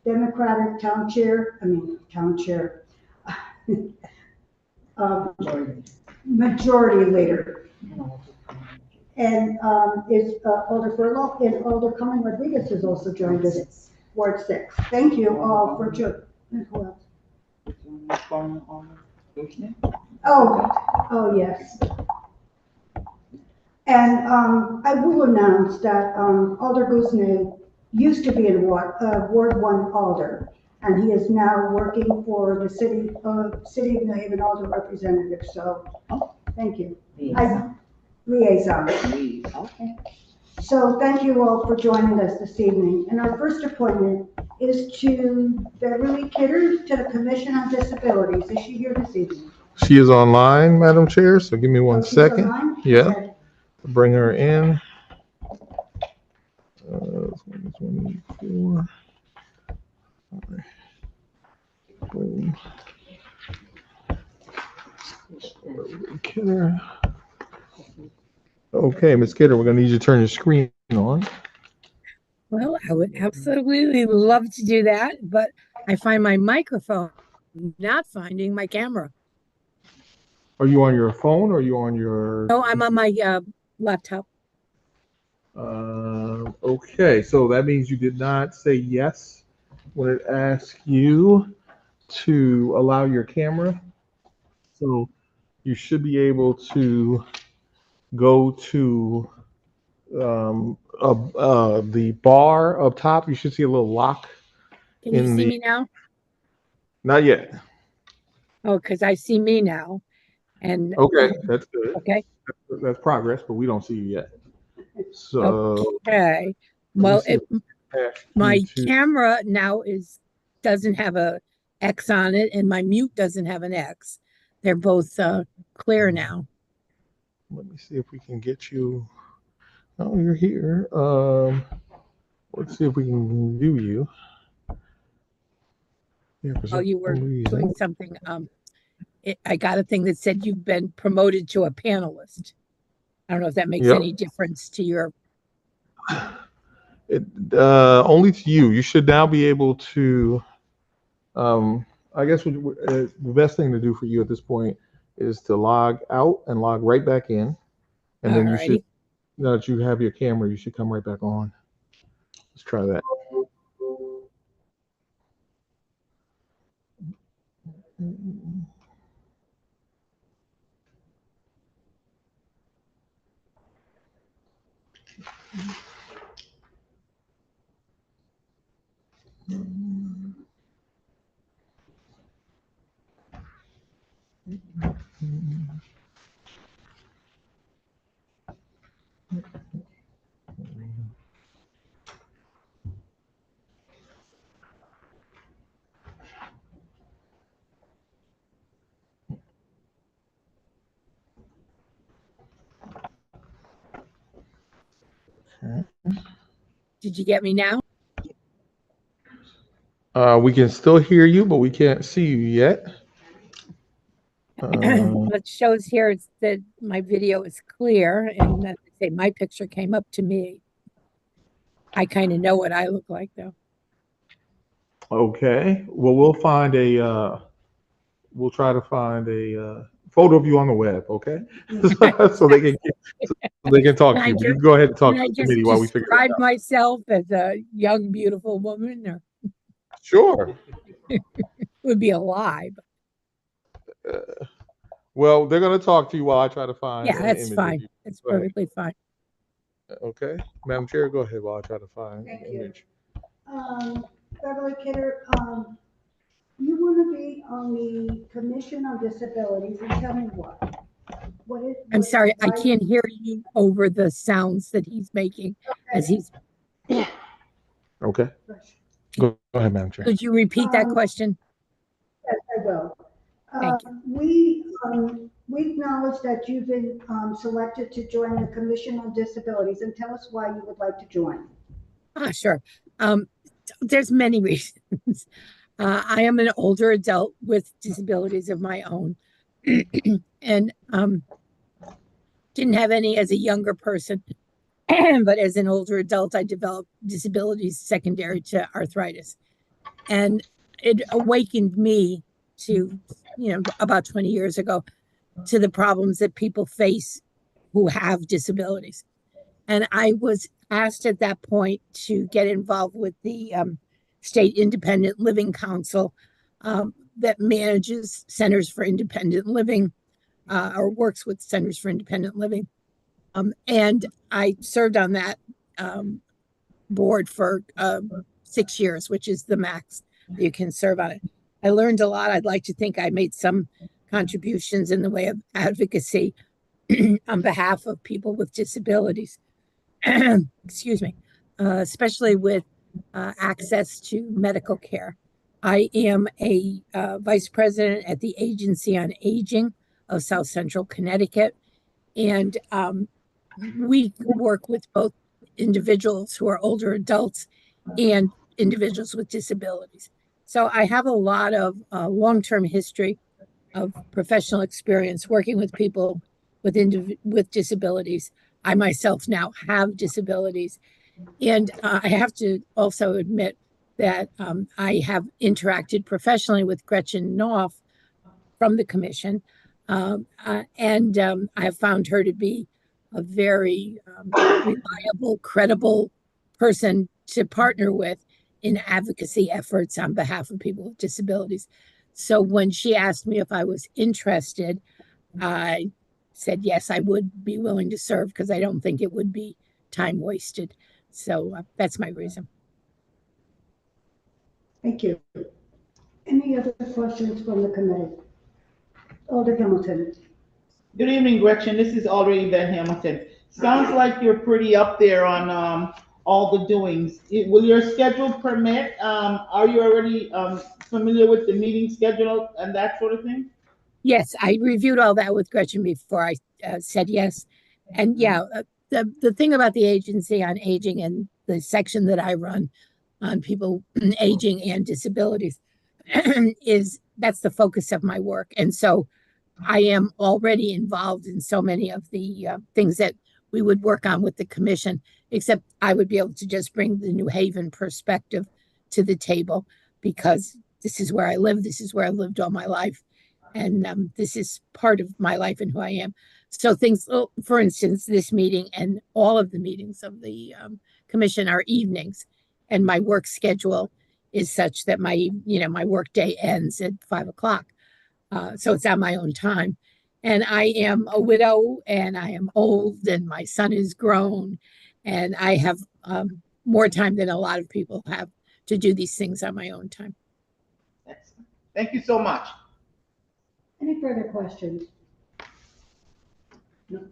Democratic town chair, majority leader. And is Alder Furlow, and Alder Cumming Rodriguez has also joined us, Ward 6. Thank you all for joining. Who else? Oh, yes. And I will announce that Alder Guzman used to be in Ward 1 Alder, and he is now working for the City of New Haven Alder representative. So, thank you. Liaison. Okay. So thank you all for joining us this evening. And our first appointment is to Beverly Kidder to the Commission on Disabilities. Is she here this evening? She is online, Madam Chair, so give me one She's second. online? Yeah, Okay. bring her in. 24. Boom. Kidder. Okay, Ms. Kidder, we're going to need you to turn your screen on. Well, I would absolutely love to do that, but I find my microphone, not finding my camera. Are you on your phone or are you on your? No, I'm on my laptop. Okay, so that means you did not say yes when it asked you to allow your camera. So you should be able to go to the bar up top. You should see a little lock. Can you see me now? Not yet. Oh, because I see me now. And okay, that's good. Okay. That's progress, but we don't see you yet. So okay. Well, my camera now doesn't have a X on it, and my mute doesn't have an X. They're both clear now. Let me see if we can get you. Oh, you're here. Let's see if we can view you. Yeah, oh, you were doing something. I got a thing that said you've been promoted to a panelist. I don't know if that makes any difference to your. Only to you. You should now be able to. I guess the best thing to do for you at this point is to log out and log right back in, and then you should. Now that you have your camera, you should come right back on. Let's try that. Did you get me now? We can still hear you, but we can't see you yet. What shows here is that my video is clear, and that say my picture came up to me. I kind of know what I look like, though. Okay. Well, we'll try to find a photo of you on the web. Okay. so they can talk to you. You can go ahead and talk to the committee while we figure it out. Describe myself as a young, beautiful woman, or sure. It would be a lie. Well, they're going to talk to you while I try to find. Yeah, that's fine. It's perfectly fine. Okay, Madam Chair, go ahead while I try to find an image. Beverly Kidder, you want to be on the Commission on Disabilities, and tell me what? I'm sorry, I can't hear you over the sounds that he's making as he's. Okay. Go ahead, Madam Chair. Could you repeat that question? Yes, I will. Thank you. We acknowledge that you've been selected to join the Commission on Disabilities, and tell us why you would like to join. Sure. There's many reasons. I am an older adult with disabilities of my own, and didn't have any as a younger person, but as an older adult, I developed disabilities secondary to arthritis. And it awakened me to, about 20 years ago, to the problems that people face who have disabilities. And I was asked at that point to get involved with the State Independent Living Council that manages Centers for Independent Living or works with Centers for Independent Living. And I served on that board for 6 years, which is the max that you can serve on it. I learned a lot. I'd like to think I made some contributions in the way of advocacy on behalf of people with disabilities. Excuse me, especially with access to medical care. I am a vice president at the Agency on Aging of South Central Connecticut, and we work with both individuals who are older adults and individuals with disabilities. So I have a lot of long-term history of professional experience working with people with disabilities. I myself now have disabilities. And I have to also admit that I have interacted professionally with Gretchen Knopf from the commission. And I have found her to be a very reliable, credible person to partner with in advocacy efforts on behalf of people with disabilities. So when she asked me if I was interested, I said, yes, I would be willing to serve because I don't think it would be time wasted. So that's my reason. Thank you. Any other questions from the committee? Alder Hamilton. Good evening, Gretchen. This is Alder Yvette Hamilton. Sounds like you're pretty up there on all the doings. Will your schedule permit? Are you already familiar with the meeting schedule and that sort of thing? Yes, I reviewed all that with Gretchen before I said yes. And yeah, the thing about the Agency on Aging and the section that I run on people aging and disabilities is that's the focus of my work. And so I am already involved in so many of the things that we would work on with the commission, except I would be able to just bring the New Haven perspective to the table because this is where I live. This is where I've lived all my life. And this is part of my life and who I am. So things, for instance, this meeting and all of the meetings of the commission are evenings. And my work schedule is such that my work day ends at 5 o'clock. So it's on my own time. And I am a widow and I am old and my son is grown. And I have more time than a lot of people have to do these things on my own time. Excellent. Thank you so much. Any further questions? No.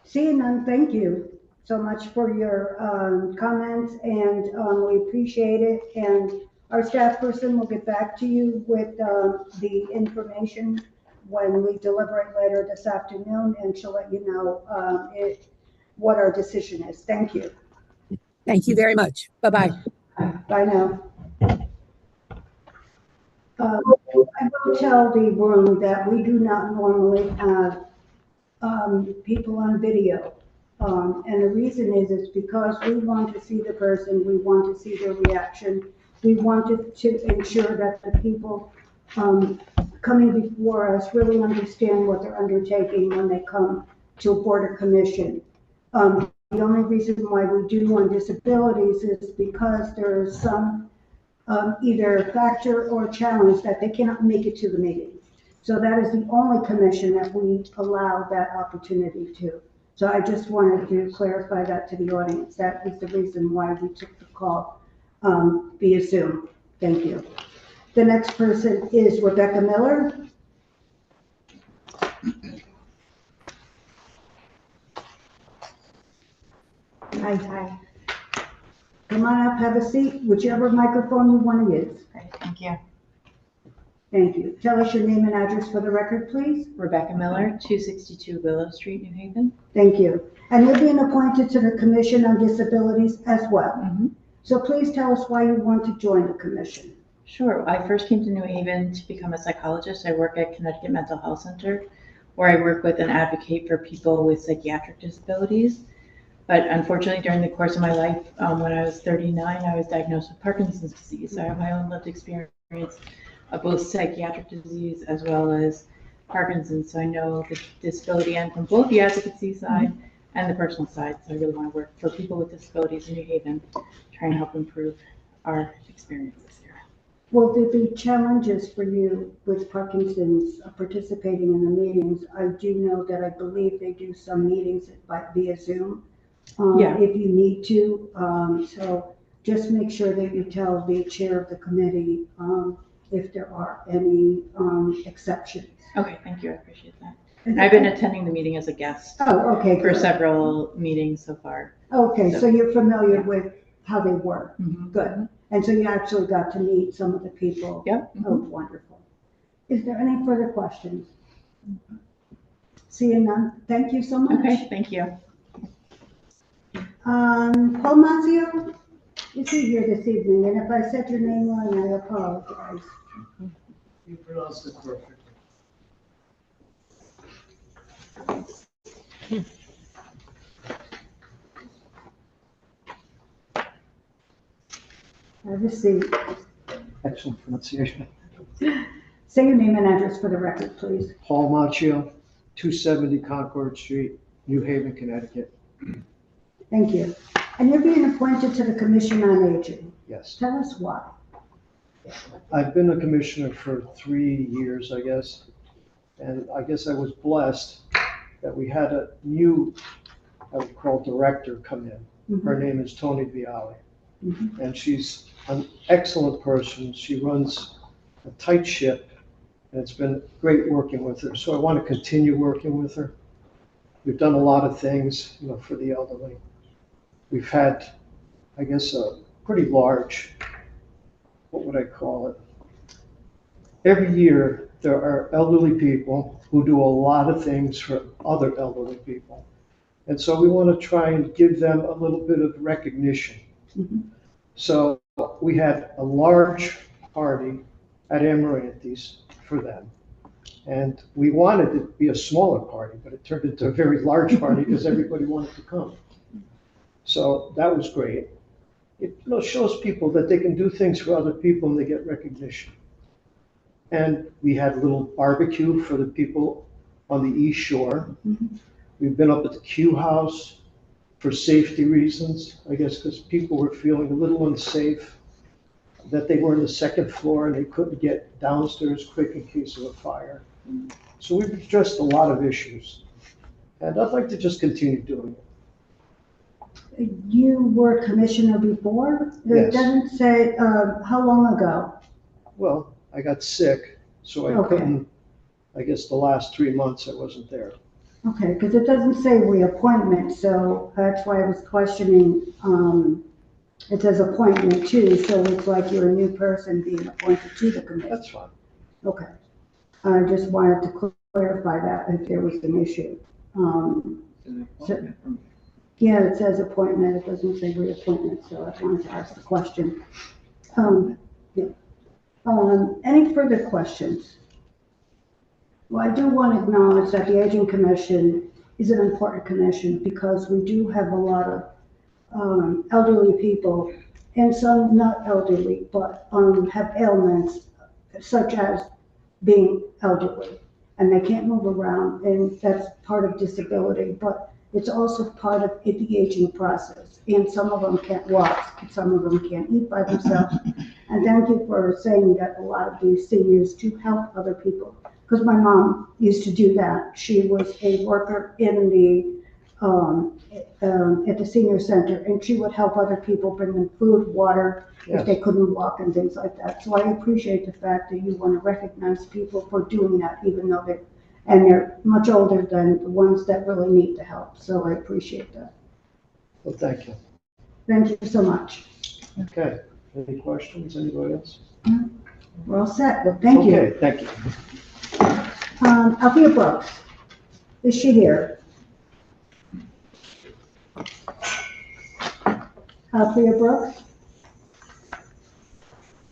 Seeing none, thank you so much for your comments, and we appreciate it. And our staff person will get back to you with the information when we deliberate later this afternoon, and she'll let you know what our decision is. Thank you. Thank you very much. Bye-bye. Bye now. I will tell the room that we do not normally have people on video. And the reason is because we want to see the person, we want to see their reaction. We wanted to ensure that the people coming before us really understand what they're undertaking when they come to a board or commission. The only reason why we do on disabilities is because there is some either factor or challenge that they cannot make it to the meeting. So that is the only commission that we allow that opportunity to. So I just wanted to clarify that to the audience. That is the reason why we took the call via Zoom. Thank you. The next person is Rebecca Miller. Hi. Come on up, have a seat, whichever microphone you want to use. Great, thank you. Thank you. Tell us your name and address for the record, please. Rebecca Miller, 262 Willow Street, New Haven. Thank you. And you're being appointed to the Commission on Disabilities as well. Mm-hmm. So please tell us why you want to join the commission. Sure. I first came to New Haven to become a psychologist. I work at Connecticut Mental Health Center, where I work with and advocate for people with psychiatric disabilities. But unfortunately, during the course of my life, when I was 39, I was diagnosed with Parkinson's disease. So I have my own lived experience of both psychiatric disease as well as Parkinson's. So I know the disability end from both the advocacy side and the personal side. So I really want to work for people with disabilities in New Haven, try and help improve our experiences here. Will there be challenges for you with Parkinson's participating in the meetings? I do know that I believe they do some meetings via Zoom. Yeah. If you need to, so just make sure that you tell the chair of the committee, if there are any, exceptions. Okay, thank you. I appreciate that. And I've been attending the meeting as a guest Oh, okay, for good. several meetings so far. Okay, so you're familiar Yeah. with how they work. Mhm. Good. And so you actually got to meet some of the people. Yep. Oh, wonderful. Is there any further questions? Seeing none, thank you so much. Okay, thank you. Paul Mazio, is he here this evening? And if I said your name wrong, I apologize. You pronounced it perfectly. Have a seat. Excellent pronunciation. Say your name and address for the record, please. Paul Macchio, 270 Concord Street, New Haven, Connecticut. Thank you. And you're being appointed to the Commission on Aging. Yes. Tell us why. I've been a commissioner for 3 years, I guess. And I guess I was blessed that we had a new, I would call director come in. Her name is Tony Viale. And she's an excellent person. She runs a tight ship, and it's been great working with her. So I want to continue working with her. We've done a lot of things, for the elderly. We've had, I guess, a pretty large, what would I call it? Every year, there are elderly people who do a lot of things for other elderly people. And so we want to try and give them a little bit of recognition. So we had a large party at Amaranth's for them. And we wanted it to be a smaller party, but it turned into a very large party because everybody wanted to come. So that was great. It shows people that they can do things for other people and they get recognition. And we had a little barbecue for the people on the East Shore. We've been up at the Q House for safety reasons, I guess, because people were feeling a little unsafe, that they were on the second floor and they couldn't get downstairs quick in case of a fire. So we've addressed a lot of issues. And I'd like to just continue doing it. You were commissioner before? Yes. It doesn't say, how long ago? Well, I got sick, so I Okay. couldn't, I guess the last 3 months I wasn't there. Okay, because it doesn't say reappointment, so that's why I was questioning, it says appointment too, so it's like you're a new person being appointed to the committee. That's fine. Okay. I just wanted to clarify that if there was an issue. Yeah, it says appointment, it doesn't say reappointment, so I wanted to ask the question. Yeah. Any further questions? Well, I do want to acknowledge that the Aging Commission is an important commission because we do have a lot of elderly people, and some not elderly, but have ailments such as being elderly, and they can't move around, and that's part of disability, but it's also part of the aging process. And some of them can't walk, and some of them can't eat by themselves. And thank you for saying that a lot of these seniors do help other people. Because my mom used to do that. She was a worker in the at the senior center, and she would help other people, bring them food, water, if they couldn't walk and things like that. So I appreciate the fact that you want to recognize people for doing that, even though they're much older than the ones that really need the help. So I appreciate that. Well, thank you. Thank you so much. Okay, any questions, anybody else? We're all set, but thank you. Okay, thank you. Althea Brooks, is she here? Althea Brooks?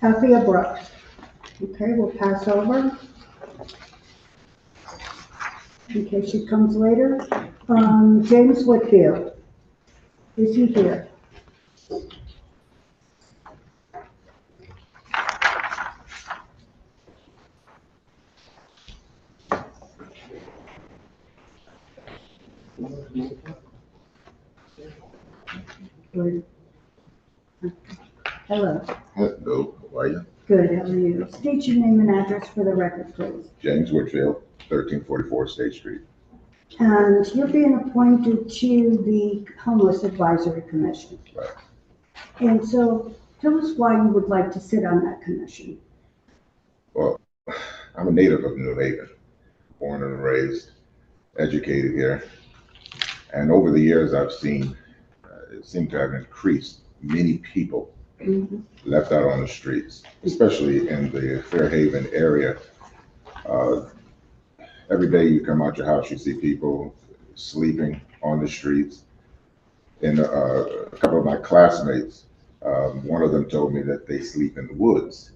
Althea Brooks. Okay, we'll pass over in case she comes later. James Whitfield. Is he here? Good. Hello. Hello, how are you? Good, how are you? State your name and address for the record, please. James Whitfield, 1344 State Street. And you're being appointed to the Homeless Advisory Commission. Right. And so tell us why you would like to sit on that commission. Well, I'm a native of New Haven, born and raised, educated here. And over the years, I've seen it seemed to have increased. Many people left out on the streets, especially in the Fairhaven area. Every day you come out your house, you see people sleeping on the streets. And a couple of my classmates, one of them told me that they sleep in the woods,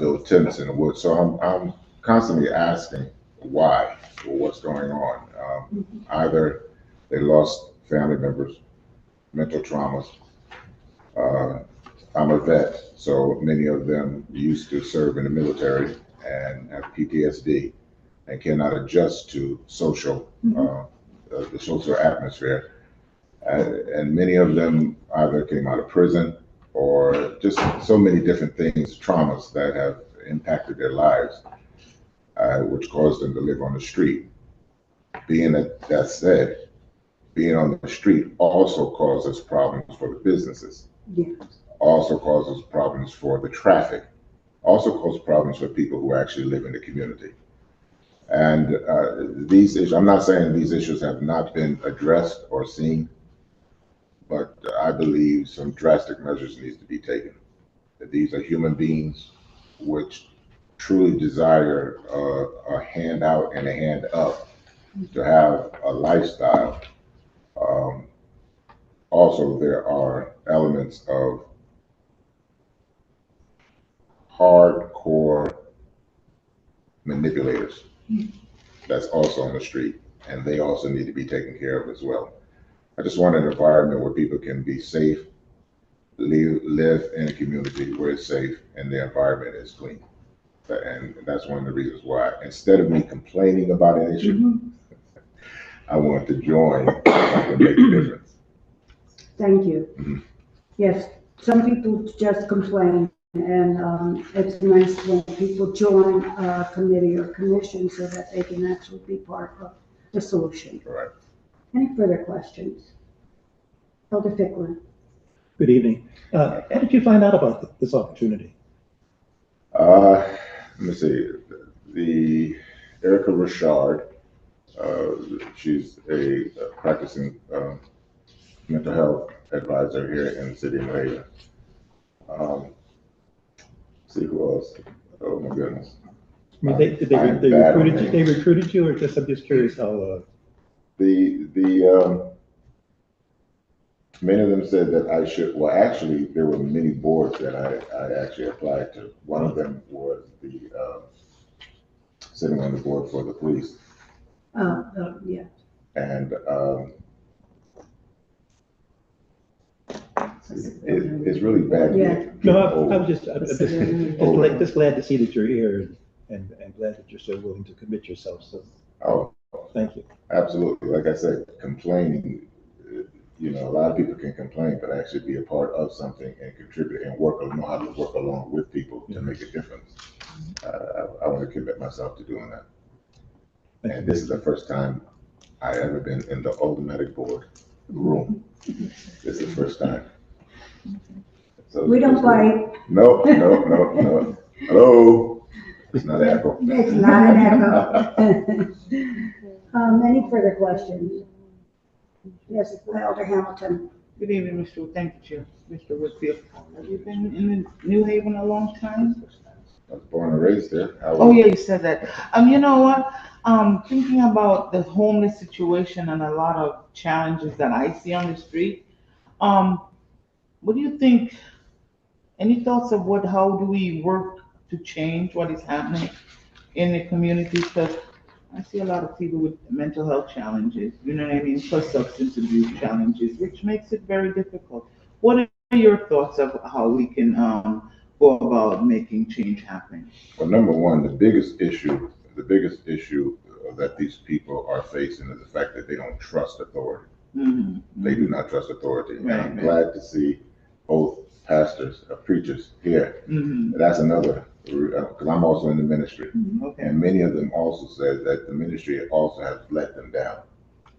build tents in the woods. So I'm constantly asking why or what's going on. Either they lost family members, mental traumas. I'm a vet, so many of them used to serve in the military and have PTSD and cannot adjust to social, the social atmosphere. And many of them either came out of prison or just so many different things, traumas that have impacted their lives, which caused them to live on the street. Being that said, being on the street also causes problems for the businesses, also causes problems for the traffic, also causes problems for people who actually live in the community. And these issues, I'm not saying these issues have not been addressed or seen, but I believe some drastic measures need to be taken. These are human beings which truly desire a hand out and a hand up to have a lifestyle. Also, there are elements of hardcore manipulators that's also on the street, and they also need to be taken care of as well. I just want an environment where people can be safe, live in a community where it's safe and the environment is clean. And that's one of the reasons why, instead of me complaining about an issue, I want to join and make a difference. Thank you. Yes, some people just complain, and it's nice when people join a committee or commission so that they can actually be part of the solution. All right. Any further questions? Elder Fickler. Good evening. How did you find out about this opportunity? Let me see. The Erica Richard, she's a practicing mental health advisor here in the city of New Haven. See who else? Oh my goodness. I mean, they recruited you, or just I'm just curious how. Many of them said that I should. Well, actually, there were many boards that I actually applied to. One of them was the sitting on the board for the police. Yeah. And it's really bad. Yeah. No, I'm just glad to see that you're here and glad that you're so willing to commit yourself. So, Oh, thank you. absolutely. Like I said, complaining. A lot of people can complain, but actually be a part of something and contribute and know how to work along with people to make a difference. I want to commit myself to doing that. And this is the first time I ever been in the Aldermanic board room. This is the first time. So We don't bite. No. Hello. It's not an echo. It's not an echo. Any further questions? Yes, Elder Hamilton. Good evening, Mr. Thank you, Mr. Whitfield. Have you been in New Haven a long time? I was born and raised there. Oh, yeah, you said that. You know what? Thinking about the homeless situation and a lot of challenges that I see on the street, what do you think? Any thoughts of how do we work to change what is happening in the community? Because I see a lot of people with mental health challenges, you know what I mean, plus substance abuse challenges, which makes it very difficult. What are your thoughts of how we can go about making change happen? Well, number one, the biggest issue that these people are facing is the fact that they don't trust authority. Mm-hmm. They do not trust authority. And Right, I'm right. glad to see both pastors, preachers here. Mm-hmm. That's another, because I'm also in the ministry. Okay. And many of them also said that the ministry also has let them down.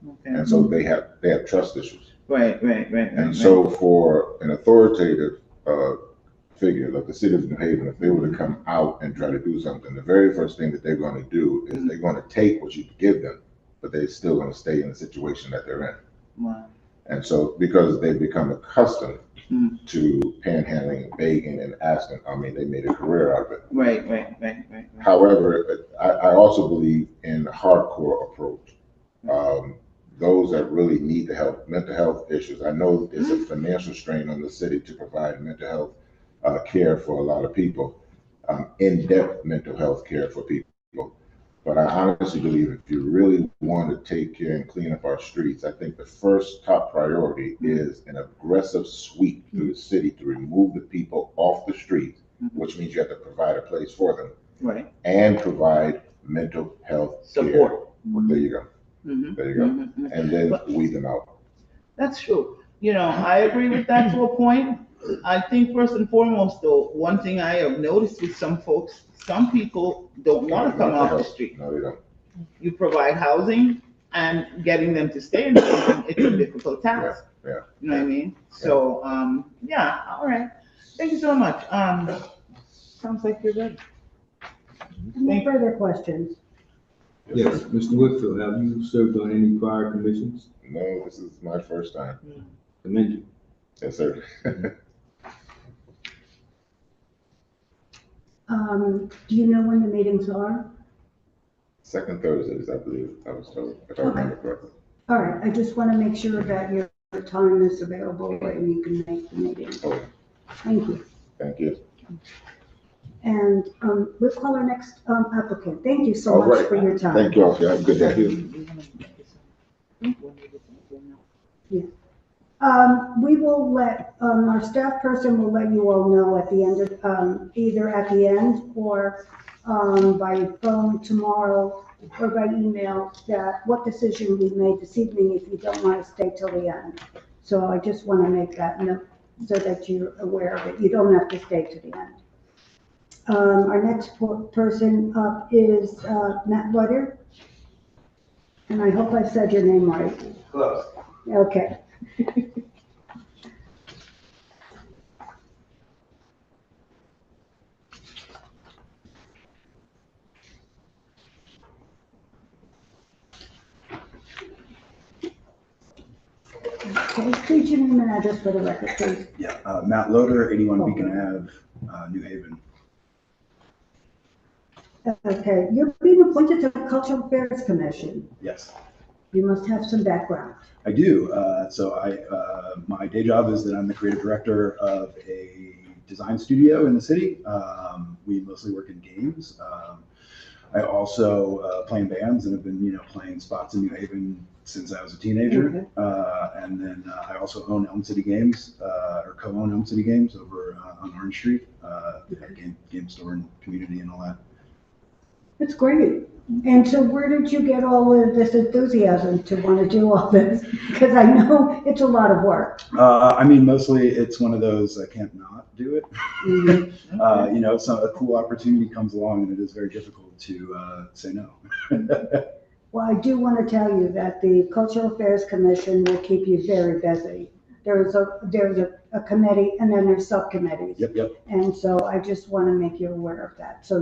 Okay. And so they have trust issues. Right. And so for an authoritative figure like the city of New Haven, if they were to come out and try to do something, the very first thing that they're going to do is they're going to take what you give them, but they're still going to stay in the situation that they're in. Wow. And so because they've become accustomed Mm. to panhandling, begging, and asking, I mean, they made a career out of it. Right. However, I also believe in a hardcore approach. Those that really need the help, mental health issues. I know it's a financial strain on the city to provide mental health care for a lot of people, in-depth mental health care for people. But I honestly believe if you really want to take care and clean up our streets, I think the first top priority is an aggressive sweep through the city to remove the people off the streets, which means you have to provide a place for them. Right. And provide mental health Support. care. There you go. Mm-hmm. There you go. Mm-hmm. And then weed them out. That's true. You know, I agree with that to a point. I think first and foremost, though, one thing I have noticed with some folks, some people don't want to come off the street. No, they don't. You provide housing, and getting them to stay in the building, it's a difficult task. Yeah. You know what I mean? So, yeah, all right. Thank you so much. Sounds like you're ready. Any further questions? Yes, Mr. Whitfield, have you served on any prior commissions? No, this is my first time. Commend you. Yes, sir. Do you know when the meetings are? Second Thursdays, I believe, I was told, if I remember correctly. All right, I just want to make sure that your time is available and you can make the meeting. Oh, Thank you. thank you. And we'll call our next applicant. Thank you so All much right. for your time. Thank you all. Have a good day. We will let, our staff person will let you all know at the end of, either at the end or by phone tomorrow or by email that what decision we made this evening if you don't want to stay till the end. So I just want to make that note so that you're aware of it. You don't have to stay to the end. Our next person up is Matt Rutter. And I hope I said your name right. Close. Okay. Okay, please your name and address for the record, please. Yeah, Matt Loader, 81 Beacon Ave, New Haven. Okay, you're being appointed to the Cultural Affairs Commission. Yes, You must have some background. I do. My day job is that I'm the creative director of a design studio in the city. We mostly work in games. I also play in bands and have been, playing spots in New Haven since I was a teenager. And then I also own Elm City Games, or co-own Elm City Games over on Orange Street, game store and community and all that. That's great. And so where did you get all of this enthusiasm to want to do all this? Because I know it's a lot of work. Mostly it's one of those, I can't not do it. Mm-hmm. So a cool opportunity comes along and it is very difficult to say no. Well, I do want to tell you that the Cultural Affairs Commission will keep you very busy. There's a committee and then there's subcommittees. Yep. And so I just want to make you aware of that. So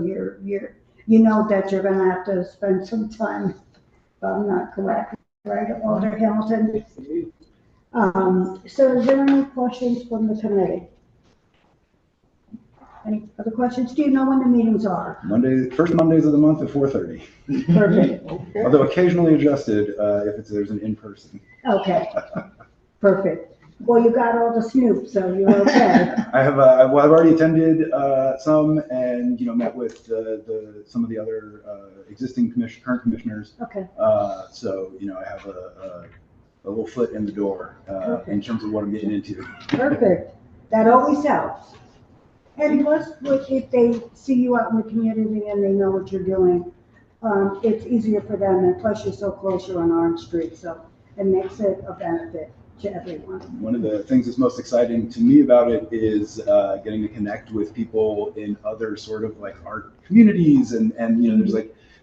you know that you're going to have to spend some time, if I'm not correct, right, Alder Hamilton? So is there any questions from the committee? Any other questions? Do you know when the meetings are? First Mondays of the month at 4:30. Perfect. Although occasionally adjusted if there's an in-person. Okay, perfect. Well, you got all the Snoop, so you're okay. I have, well, I've already attended some and, met with some of the other existing current commissioners. Okay, So, I have a little foot in the door in terms of what I'm getting into. perfect. That always helps. And plus, if they see you out in the community and they know what you're doing, it's easier for them, and plus you're so close, you're on Orange Street, so it makes it a benefit to everyone. One of the things that's most exciting to me about it is getting to connect with people in other sort of like art communities, and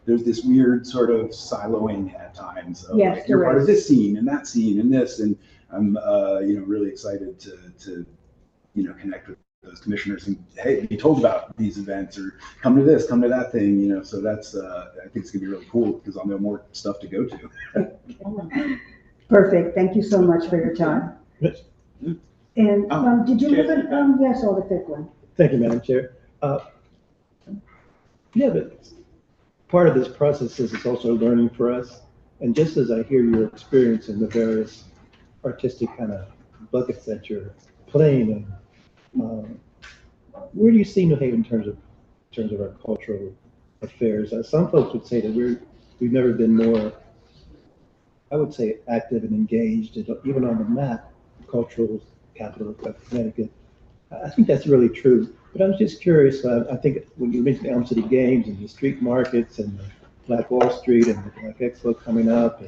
there's this weird sort of siloing at times of Yes, like you're there part of is. this scene and that scene and this, and I'm really excited to connect with those commissioners and, hey, be told about these events or come to this, come to that thing, so that's I think it's gonna be really cool because I'll know more stuff to go to. Perfect, thank you so much for your time. Yes. And, did you live Chair. in, yes, Alder Ficklin? Thank you, Madam Chair. Yeah, but part of this process is it's also learning for us. And just as I hear your experience in the various artistic kind of buckets that you're playing in, where do you see New Haven in terms of our cultural affairs? Some folks would say that we've never been more, I would say, active and engaged, even on the map, cultural capital of Connecticut. I think that's really true. But I was just curious, I think when you mentioned the Elm City Games and the street markets and the Black Wall Street and the Black Expo coming up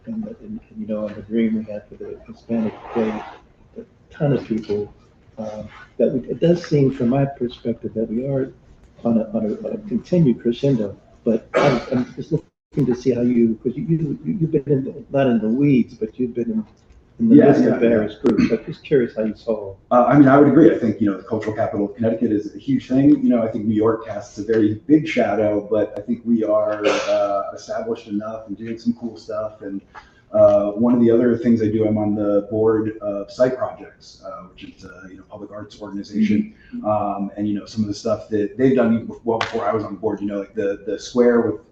and the dream we had for the Hispanic Day, a ton of people, it does seem from my perspective that we are on a continued crescendo. But I'm just looking to see how because you've been not in the weeds, but you've been in the midst of various groups. I'm just curious how you saw. I would agree. I think, the cultural capital of Connecticut is a huge thing. I think New York casts a very big shadow, but I think we are established enough and doing some cool stuff. And one of the other things I do, I'm on the board of Site Projects, which is a public arts organization. And, some of the stuff that they've done even well before I was on board, like the square with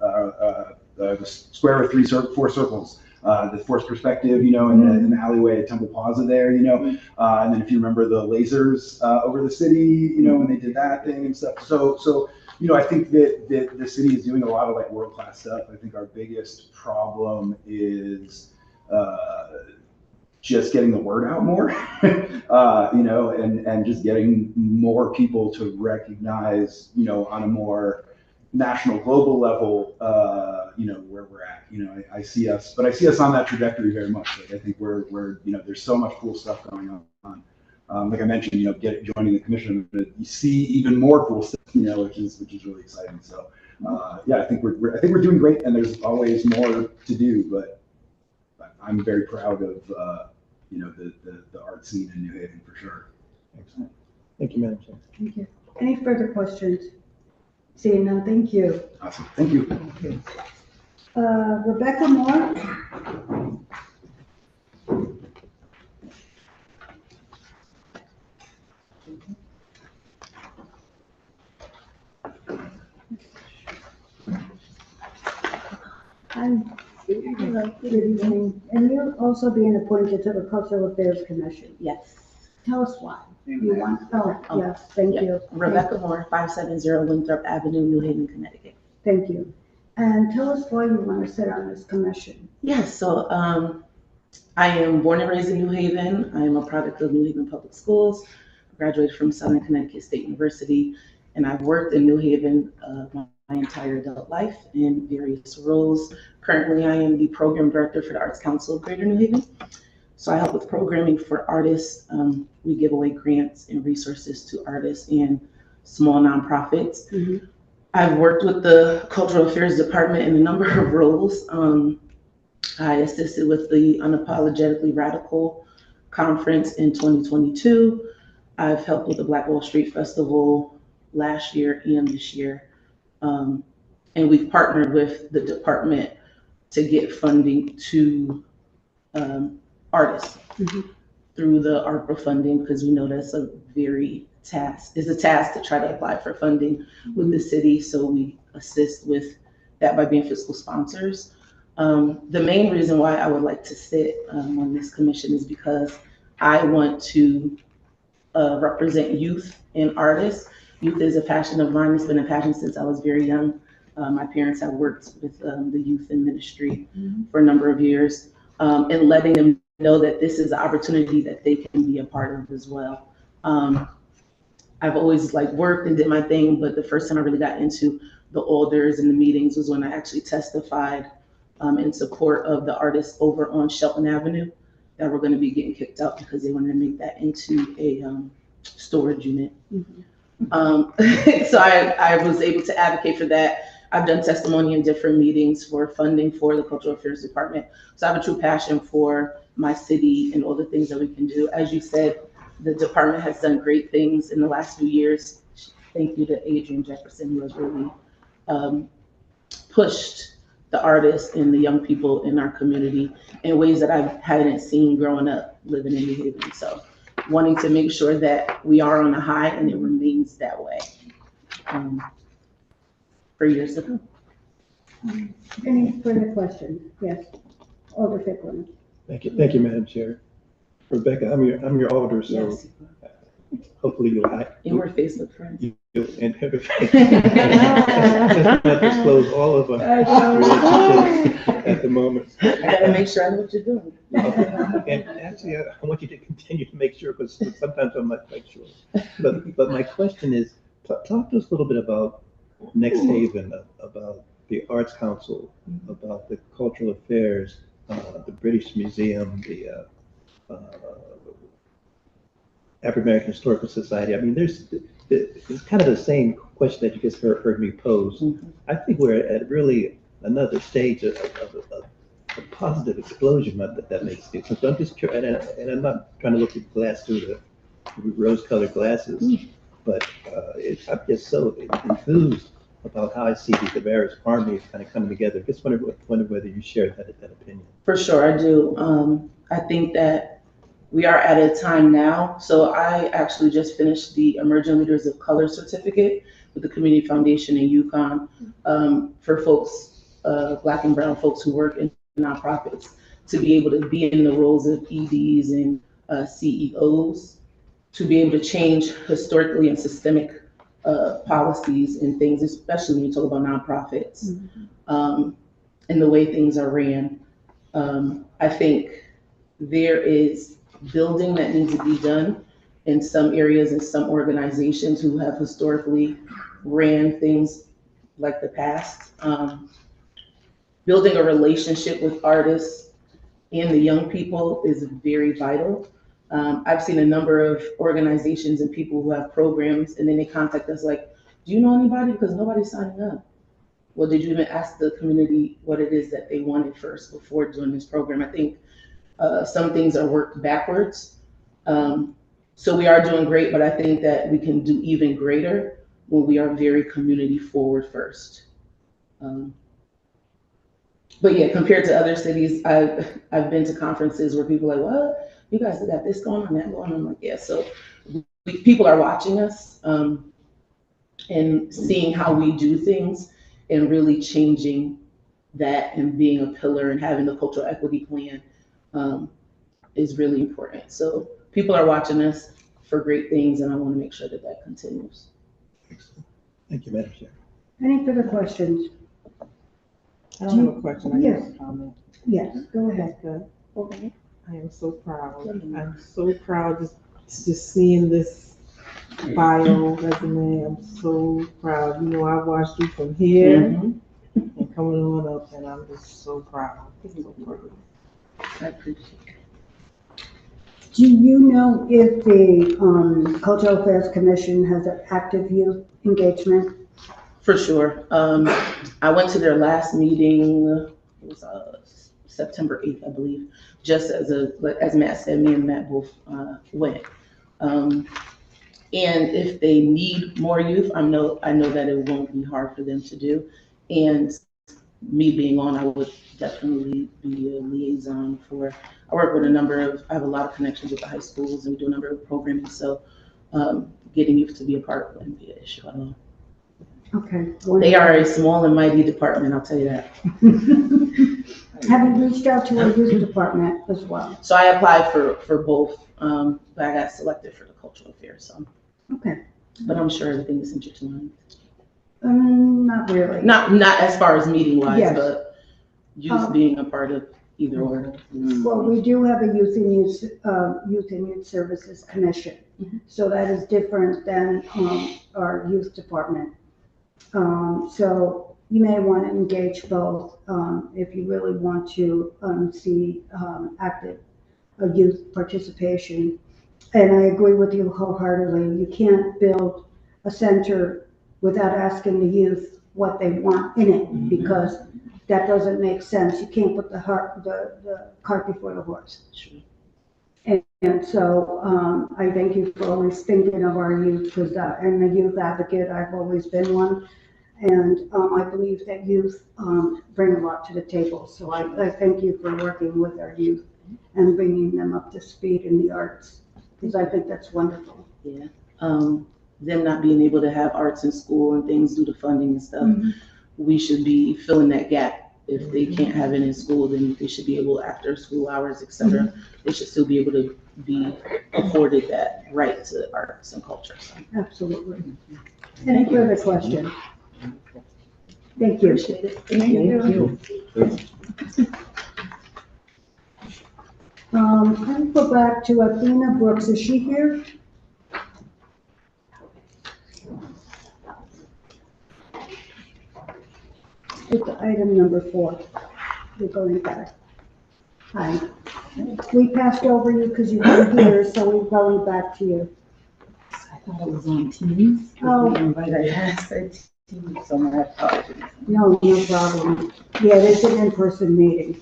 the square with four circles. The forced perspective, in the alleyway at Temple Plaza there, and then if you remember the lasers over the city, when they did that thing and stuff. So I think that the city is doing a lot of like world-class stuff. I think our biggest problem is just getting the word out more, and just getting more people to recognize, on a more national, global level, where we're at. I see us on that trajectory very much. Like I think we're there's so much cool stuff going on. Like I mentioned, joining the commission, you see even more cool stuff, which is really exciting. So I think we're doing great, and there's always more to do. But I'm very proud of the art scene in New Haven for sure. Excellent. Thank you, Madam Chair. Thank you. Any further questions? Seeing none, thank you. Awesome. Thank you. Rebecca Moore? Good evening. And you're also being appointed to the Cultural Affairs Commission. Yes. Tell us why. You want, yes, thank you. Rebecca Moore, 570 Winthrop Avenue, New Haven, Connecticut. Thank you. And tell us why you want to sit on this commission. Yes, so I am born and raised in New Haven. I am a product of New Haven Public Schools, graduated from Southern Connecticut State University, and I've worked in New Haven my entire adult life in various roles. Currently, I am the program director for the Arts Council of Greater New Haven. So I help with programming for artists. We give away grants and resources to artists and small nonprofits. Mm-hmm. I've worked with the Cultural Affairs Department in a number of roles. I assisted with the Unapologetically Radical Conference in 2022. I've helped with the Black Wall Street Festival last year and this year. And we've partnered with the department to get funding to artists through the ARPA funding, because we know that's a task to try to apply for funding with the city. So we assist with that by being fiscal sponsors. The main reason why I would like to sit on this commission is because I want to represent youth and artists. Youth is a passion of mine. It's been a passion since I was very young. My parents have worked with the youth in ministry for a number of years, and letting them know that this is an opportunity that they can be a part of as well. I've always like worked and did my thing, but the first time I really got into the alders and the meetings was when I actually testified in support of the artists over on Shelton Avenue that were going to be getting kicked out because they wanted to make that into a storage unit. So I was able to advocate for that. I've done testimony in different meetings for funding for the Cultural Affairs Department. So I have a true passion for my city and all the things that we can do. As you said, the department has done great things in the last few years. Thank you to Adrian Jefferson, who has really pushed the artists and the young people in our community in ways that I hadn't seen growing up living in New Haven. So wanting to make sure that we are on a high and it remains that way for years to come. Any further questions? Yes, Alder Ficklen. Thank you, Madam Chair. Rebecca, I'm your alder, so Yes, hopefully you'll and we're Facebook friends. you'll not disclose all of our relationships at the moment. I gotta make sure I know what you're doing. Okay. And actually, I want you to continue to make sure, because sometimes I'm not quite sure. But my question is, talk to us a little bit about Next Haven, about the Arts Council, about the Cultural Affairs, the British Museum, the African American Historical Society. I mean, there's it's kind of the same question that you just heard me pose. I think we're at really another stage of a positive explosion that makes sense. So I'm just curious, and I'm not trying to look at glass through the rose-colored glasses, but I'm just so enthused about how I see the various harmonies kind of coming together. Just wonder whether you share that opinion. For sure, I do. I think that we are at a time now. So I actually just finished the Emerging Leaders of Color certificate with the Community Foundation in Yukon for folks, Black and brown folks who work in nonprofits, to be able to be in the roles of EDs and CEOs, to be able to change historically and systemic policies and things, especially when you talk about nonprofits and the way things are ran. I think there is building that needs to be done in some areas and some organizations who have historically ran things like the past. Building a relationship with artists and the young people is very vital. I've seen a number of organizations and people who have programs, and then they contact us like, do you know anybody? Because nobody's signing up. Well, did you even ask the community what it is that they wanted first before doing this program? I think some things are worked backwards. So we are doing great, but I think that we can do even greater when we are very community forward first. But yeah, compared to other cities, I've been to conferences where people are like, what? You guys got this going on, that going on. I'm like, yeah. So people are watching us and seeing how we do things and really changing that and being a pillar and having the cultural equity plan is really important. So people are watching us for great things, and I want to make sure that that continues. Excellent. Thank you, Madam Chair. Any further questions? I don't have a question, I Yes. have a comment. Yes, go ahead. Good. Okay. I am so proud. I'm so proud just seeing this bio resume. I'm so proud. You know, I watched you from here and coming on up, and I'm just so proud. So proud. I appreciate it. Do you know if the Cultural Affairs Commission has an active youth engagement? For sure. I went to their last meeting, it was September 8th, I believe, just as Matt said, me and Matt both went. And if they need more youth, I know that it won't be hard for them to do. And me being on, I would definitely be a liaison for, I work with I have a lot of connections with the high schools and we do a number of programming. So getting youth to be a part wouldn't be an issue at all. Okay. They are a small and mighty department, I'll tell you that. Have you reached out to our youth department as well? So I applied for both, but I got selected for the cultural affairs, so. Okay. But I'm sure everything is intertwined. Not really. Not as far as meeting wise, Yes. but youth being a part of either or. Well, we do have a youth and youth services commission. So that is different than, our youth department. So you may want to engage both, if you really want to, see, active youth participation. And I agree with you wholeheartedly. You can't build a center without asking the youth what they want in it, because that doesn't make sense. You can't put the cart before the horse. And so, I thank you for always thinking of our youth, because, and the youth advocate, I've always been one. And, I believe that youth, bring a lot to the table. So I thank you for working with our youth and bringing them up to speed in the arts, because I think that's wonderful. Yeah. Them not being able to have arts in school and things due to funding and stuff, we should be filling that gap. If they can't have it in school, then they should be able, after school hours, etc. They should still be able to be afforded that right to arts and culture. So. Absolutely. Any further questions? Thank you. Appreciate it. Thank you. I'll go back to Athena Brooks. Is she here? It's item number 4. We're going back. Hi. We passed over you because you weren't here, so we're going back to you. I thought it was on Teams. Oh. I said Teams, so my apologies. No problem. Yeah, it's an in-person meeting.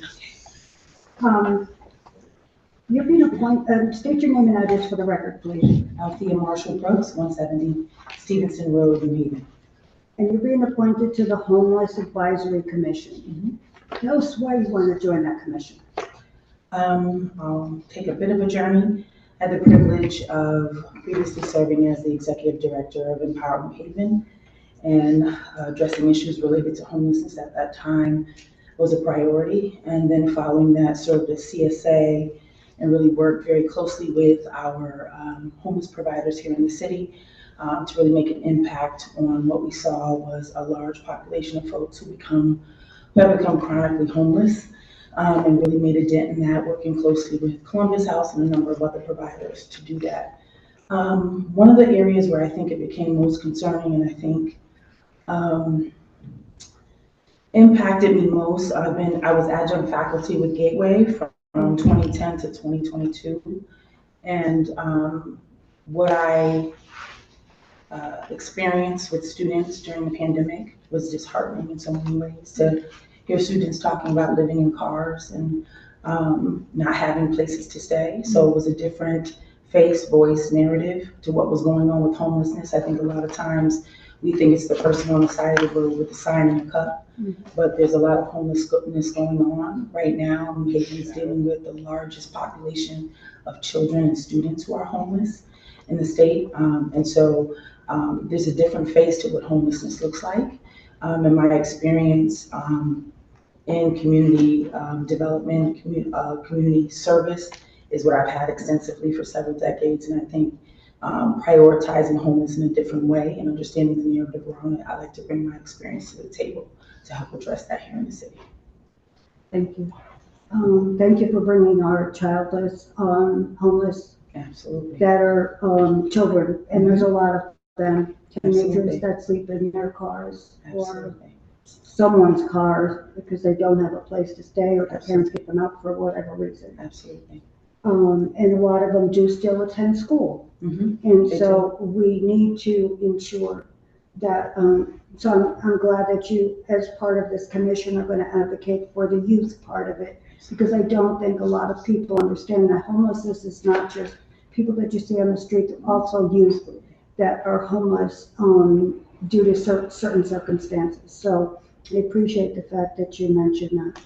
You're being appointed, state your name and address for the record, please. Althea Marshall Brooks, 170 Stevenson Road, New Haven. And you're being appointed to the Homeless Advisory Commission. Tell us why you want to join that commission. I'll take a bit of a journey. I had the privilege of previously serving as the executive director of Empowerment Haven, and addressing issues related to homelessness at that time was a priority. And then following that, served as CSA and really worked very closely with our homeless providers here in the city to really make an impact on what we saw was a large population of folks who have become chronically homeless, and really made a dent in that, working closely with Columbus House and a number of other providers to do that. One of the areas where I think it became most concerning, and I think impacted me most, I was adjunct faculty with Gateway from 2010 to 2022, and what I experienced with students during the pandemic was disheartening in so many ways, to hear students talking about living in cars and not having places to stay. So it was a different face, voice, narrative to what was going on with homelessness. I think a lot of times we think it's the person on the side of the road with the sign and a cup, but there's a lot of homelessness going on right now. New Haven is dealing with the largest population of children and students who are homeless in the state. And so there's a different face to what homelessness looks like. In my experience in community development, community service is what I've had extensively for several decades. And I think prioritizing homeless in a different way and understanding the narrative around it, I like to bring my experience to the table to help address that here in the city. Thank you. Thank you for bringing our childless, homeless, absolutely, that are children, and there's a lot of them, teenagers Absolutely. that sleep in their cars Absolutely. or someone's cars because they don't have a place to stay or their parents pick them up for whatever reason. Absolutely. And a lot of them do still attend school. And so we need to ensure that, so I'm glad that you, as part of this commission, are going to advocate for the youth part of it, because I don't think a lot of people understand that homelessness is not just people that you see on the street, but also youth that are homeless due to certain circumstances. So I appreciate the fact that you mentioned that.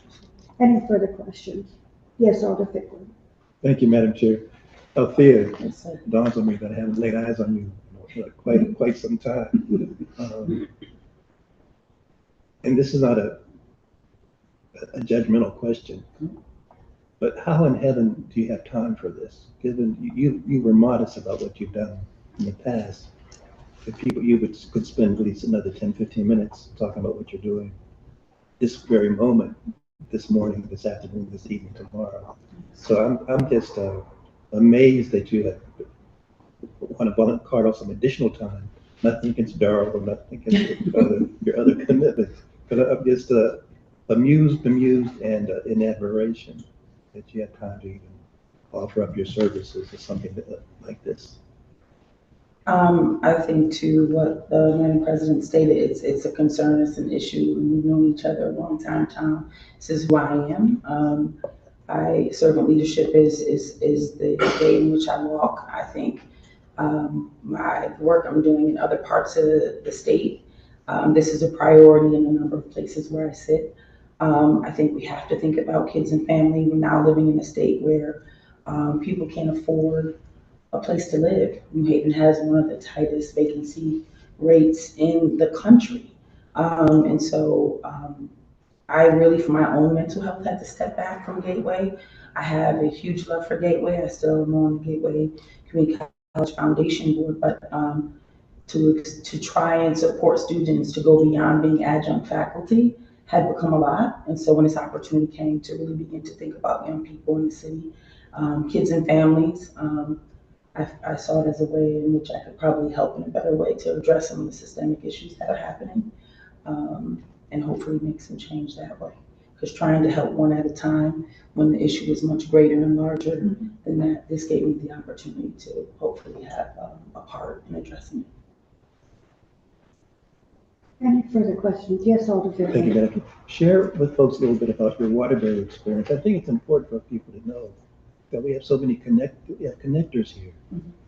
Any further questions? Yes, Alder Fickley. Thank you, Madam Chair. Althea, Yes, sir. dawns on me that I haven't laid eyes on you for quite some time. and this is not a judgmental question, but how in heaven do you have time for this? Given you were modest about what you've done in the past. If people, could spend at least another 10, 15 minutes talking about what you're doing this very moment, this morning, this afternoon, this evening, tomorrow. So I'm just amazed that you want to carve out some additional time. Nothing against Darrell or nothing against your other commitments, but I'm just amused and in admiration that you have time to even offer up your services or something like this. I think to what the Madam President stated, it's a concern, it's an issue. We've known each other a long time, Tom. This is who I am. Servant leadership is the day in which I walk. I think my work I'm doing in other parts of the state, this is a priority in a number of places where I sit. I think we have to think about kids and family. We're now living in a state where people can't afford a place to live. New Haven has one of the tightest vacancy rates in the country. And so I really, for my own mental health, had to step back from Gateway. I have a huge love for Gateway. I still am on the Gateway Community College Foundation Board, but to try and support students to go beyond being adjunct faculty had become a lot. And so when this opportunity came to really begin to think about young people in the city, kids and families, I saw it as a way in which I could probably help in a better way to address some of the systemic issues that are happening, and hopefully make some change that way. Because trying to help one at a time when the issue is much greater and larger than that, this gave me the opportunity to hopefully have a part in addressing it. Any further questions? Yes, Alderman. Thank you, Becky. Share with folks a little bit about your Waterbury experience. I think it's important for people to know that we have so many connectors here.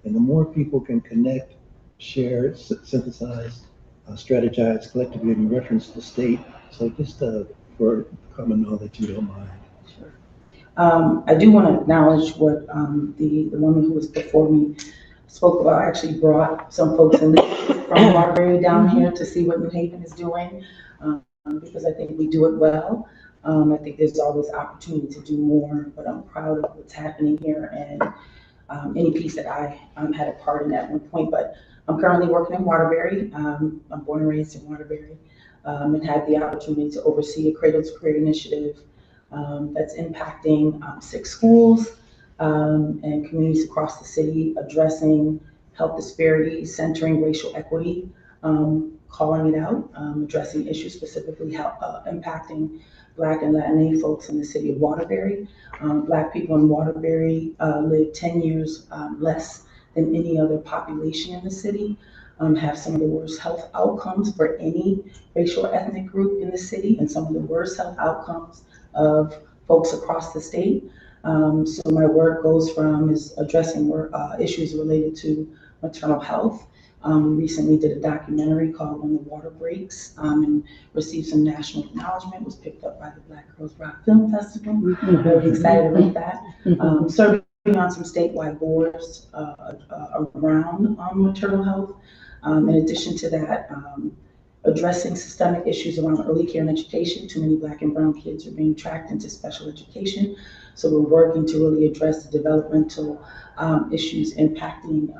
And the more people can connect, share, synthesize, strategize collectively in reference to the state. So just for common knowledge, you don't mind. Sure. I do want to acknowledge what the woman who was before me spoke about. I actually brought some folks in from Waterbury down here to see what New Haven is doing, because I think we do it well. I think there's always opportunity to do more, but I'm proud of what's happening here and any piece that I had a part in at one point. But I'm currently working in Waterbury. I'm born and raised in Waterbury, and had the opportunity to oversee a Cradle to Career initiative that's impacting 6 schools and communities across the city, addressing health disparities, centering racial equity, calling it out, addressing issues specifically impacting Black and Latinx folks in the city of Waterbury. Black people in Waterbury live 10 years less than any other population in the city, have some of the worst health outcomes for any racial or ethnic group in the city, and some of the worst health outcomes of folks across the state. So my work goes from is addressing issues related to maternal health. Recently did a documentary called When the Water Breaks, and received some national acknowledgement, was picked up by the Black Girls Rock Film Festival. Very excited about that. Serving on some statewide boards around maternal health. In addition to that, addressing systemic issues around early care and education. Too many Black and brown kids are being tracked into special education. So we're working to really address the developmental issues impacting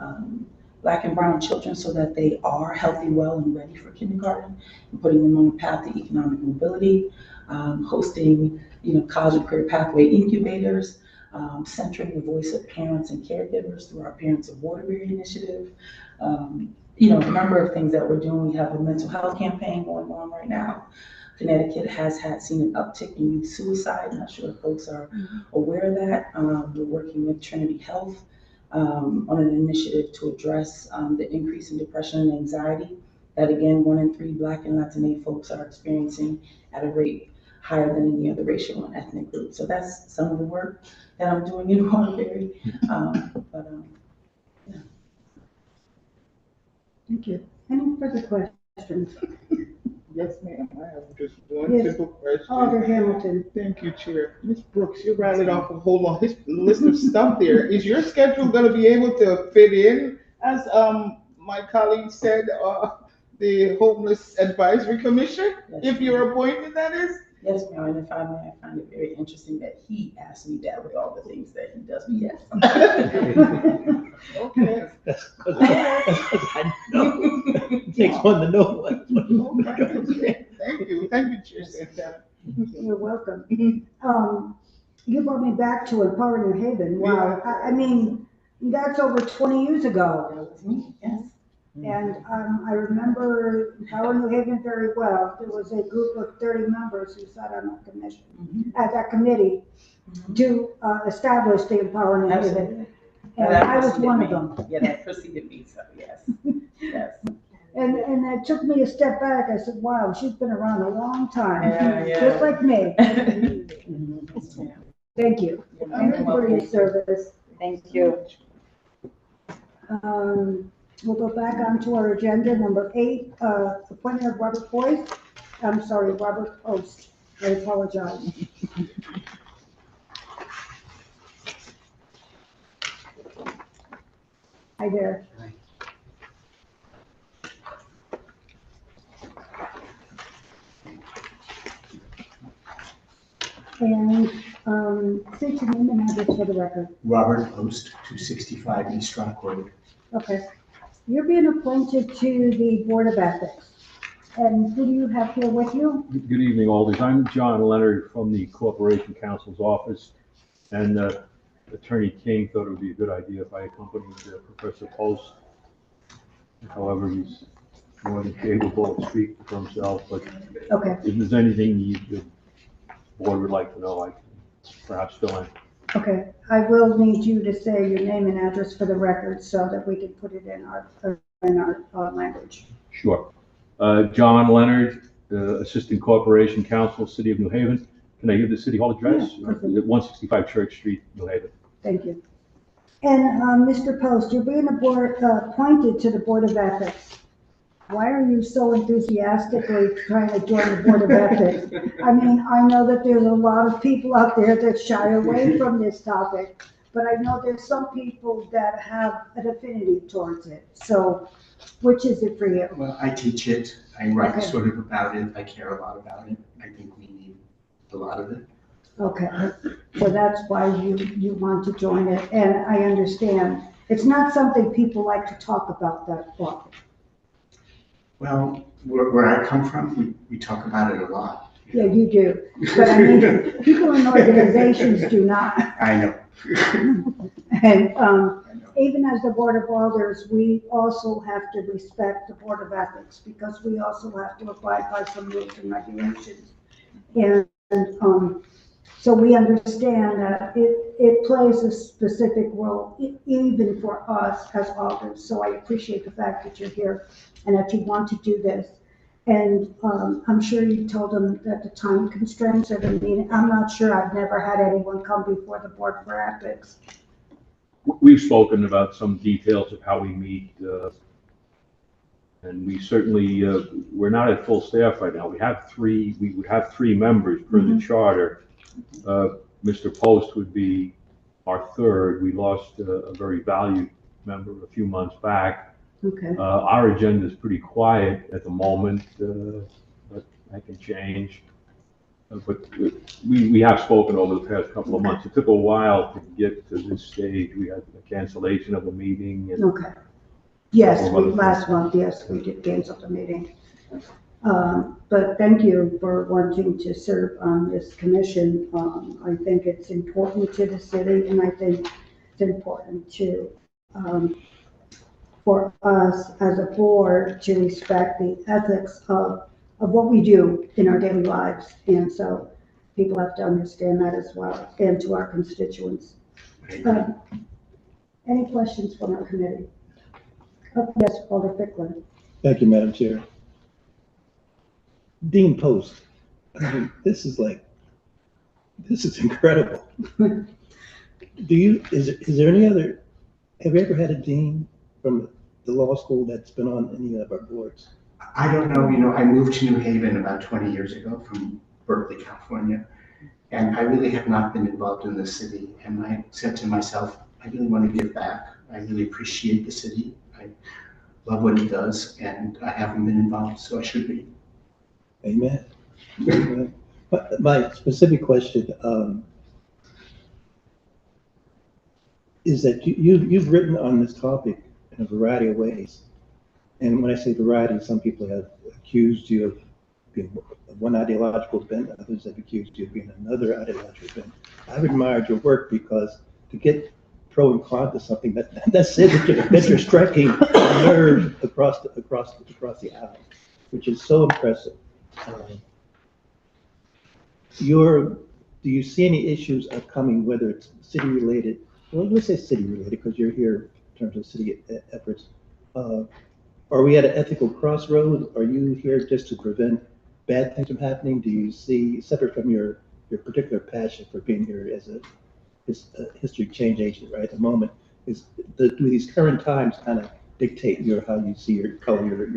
Black and brown children so that they are healthy, well, and ready for kindergarten, and putting them on a path to economic mobility, hosting, college and career pathway incubators, centering the voice of parents and caregivers through our Parents of Waterbury initiative. A number of things that we're doing. We have a mental health campaign going on right now. Connecticut has seen an uptick in youth suicide. I'm not sure if folks are aware of that. We're working with Trinity Health on an initiative to address the increase in depression and anxiety that, again, 1 in 3 Black and Latinx folks are experiencing at a rate higher than any other racial and ethnic group. So that's some of the work that I'm doing in Waterbury. Yeah. Thank you. Any further questions? Yes, ma'am. I have just one Yes. simple question. Alder Hamilton. Thank you, Chair. Ms. Brooks, you rattled off a whole long list of stuff there. Is your schedule going to be able to fit in, as my colleague said, the Homeless Advisory Commission, Yes, if you're appointed, that is? Yes, ma'am, and if I may, I find it very interesting that he asked me that with all the things that he does, but yes. Okay. That's 'cause I know. It takes one to know one. Okay. Thank you, Chair Santana. You're welcome. You brought me back to Empower New Haven. Wow. I mean, that's over 20 years ago. That was me, yes. And I remember Empower New Haven very well. There was a group of 30 members who sat on that commission, at that committee, to establish the Empower New Haven. Absolutely. And That I was preceded one me. of them. Yeah, that preceded me, so yes, yes. And it took me a step back. I said, wow, she's been around a long time, Yeah. just like me. Yeah. Thank you. Thank you for your service. Thank you. We'll go back onto our agenda, number 8, appointment of Robert Post. I'm sorry, Robert Post. I apologize. Hi there. And state your name and address for the record. Robert Post, 265 East Rock Road. Okay. You're being appointed to the Board of Ethics. And who do you have here with you? Good evening, Alders. I'm John Leonard from the Corporation Counsel's Office. And Attorney King thought it would be a good idea if I accompanied Professor Post. However, he's more than capable of speaking for himself, but Okay. if there's anything the board would like to know, I can perhaps fill in. Okay. I will need you to say your name and address for the record so that we can put it in our language. Sure. John Leonard, Assistant Corporation Counsel, City of New Haven. Can I give the City Hall address? Yeah, perfect. 165 Church Street, New Haven. Thank you. And Mr. Post, you're being appointed to the Board of Ethics. Why are you so enthusiastically trying to join the Board of Ethics? I mean, I know that there's a lot of people out there that shy away from this topic, but I know there's some people that have an affinity towards it. So which is it for you? Well, I teach it. I write Okay. sort of about it. I care a lot about it. I think we need a lot of it. Okay, so that's why you want to join it, and I understand. It's not something people like to talk about that often. Well, where I come from, we talk about it a lot. Yeah, you do, but I mean, people in organizations do not. I know. And even as the Board of Alders, we also have to respect the Board of Ethics, because we also have to abide by some rules and regulations. And so we understand that it plays a specific role, even for us as Alders. So I appreciate the fact that you're here and that you want to do this. And I'm sure you told them that the time constraints of the meeting, I'm not sure, I've never had anyone come before the Board for Ethics. We've spoken about some details of how we meet, and we certainly, we're not at full staff right now. We would have 3 members per the charter. Mr. Post would be our 3rd. We lost a very valued member a few months back. Okay. Our agenda is pretty quiet at the moment, but that can change. But we have spoken over the past couple of months. It took a while to get to this stage. We had a cancellation of a meeting. And okay. Yes, last month, yes, we did cancel the meeting. But thank you for wanting to serve on this commission. I think it's important to the city, and I think it's important to for us as a board to respect the ethics of what we do in our daily lives. And so people have to understand that as well, and to our constituents. Any questions from our committee? Oh, yes, Alder Fickler. Thank you, Madam Chair. Dean Post, I mean, this is incredible. Is there any other, have you ever had a dean from the law school that's been on any of our boards? I don't know. I moved to New Haven about 20 years ago from Berkeley, California, and I really have not been involved in the city. And I said to myself, I really want to give back. I really appreciate the city. love what it does, and I haven't been involved, so I should be. Amen. Amen. But my specific question is that you've written on this topic in a variety of ways. And when I say variety, some people have accused you of being one ideological bent, others have accused you of being another ideological bent. I've admired your work because to get pro and con to something that says that you're striking a nerve across the aisle, which is so impressive. Do you see any issues upcoming, whether it's city related? Well, let's say city related because you're here in terms of city efforts. Are we at an ethical crossroad? Are you here just to prevent bad things from happening? Do you see, separate from your particular passion for being here as a history change agent right at the moment, do these current times kind of dictate how you see your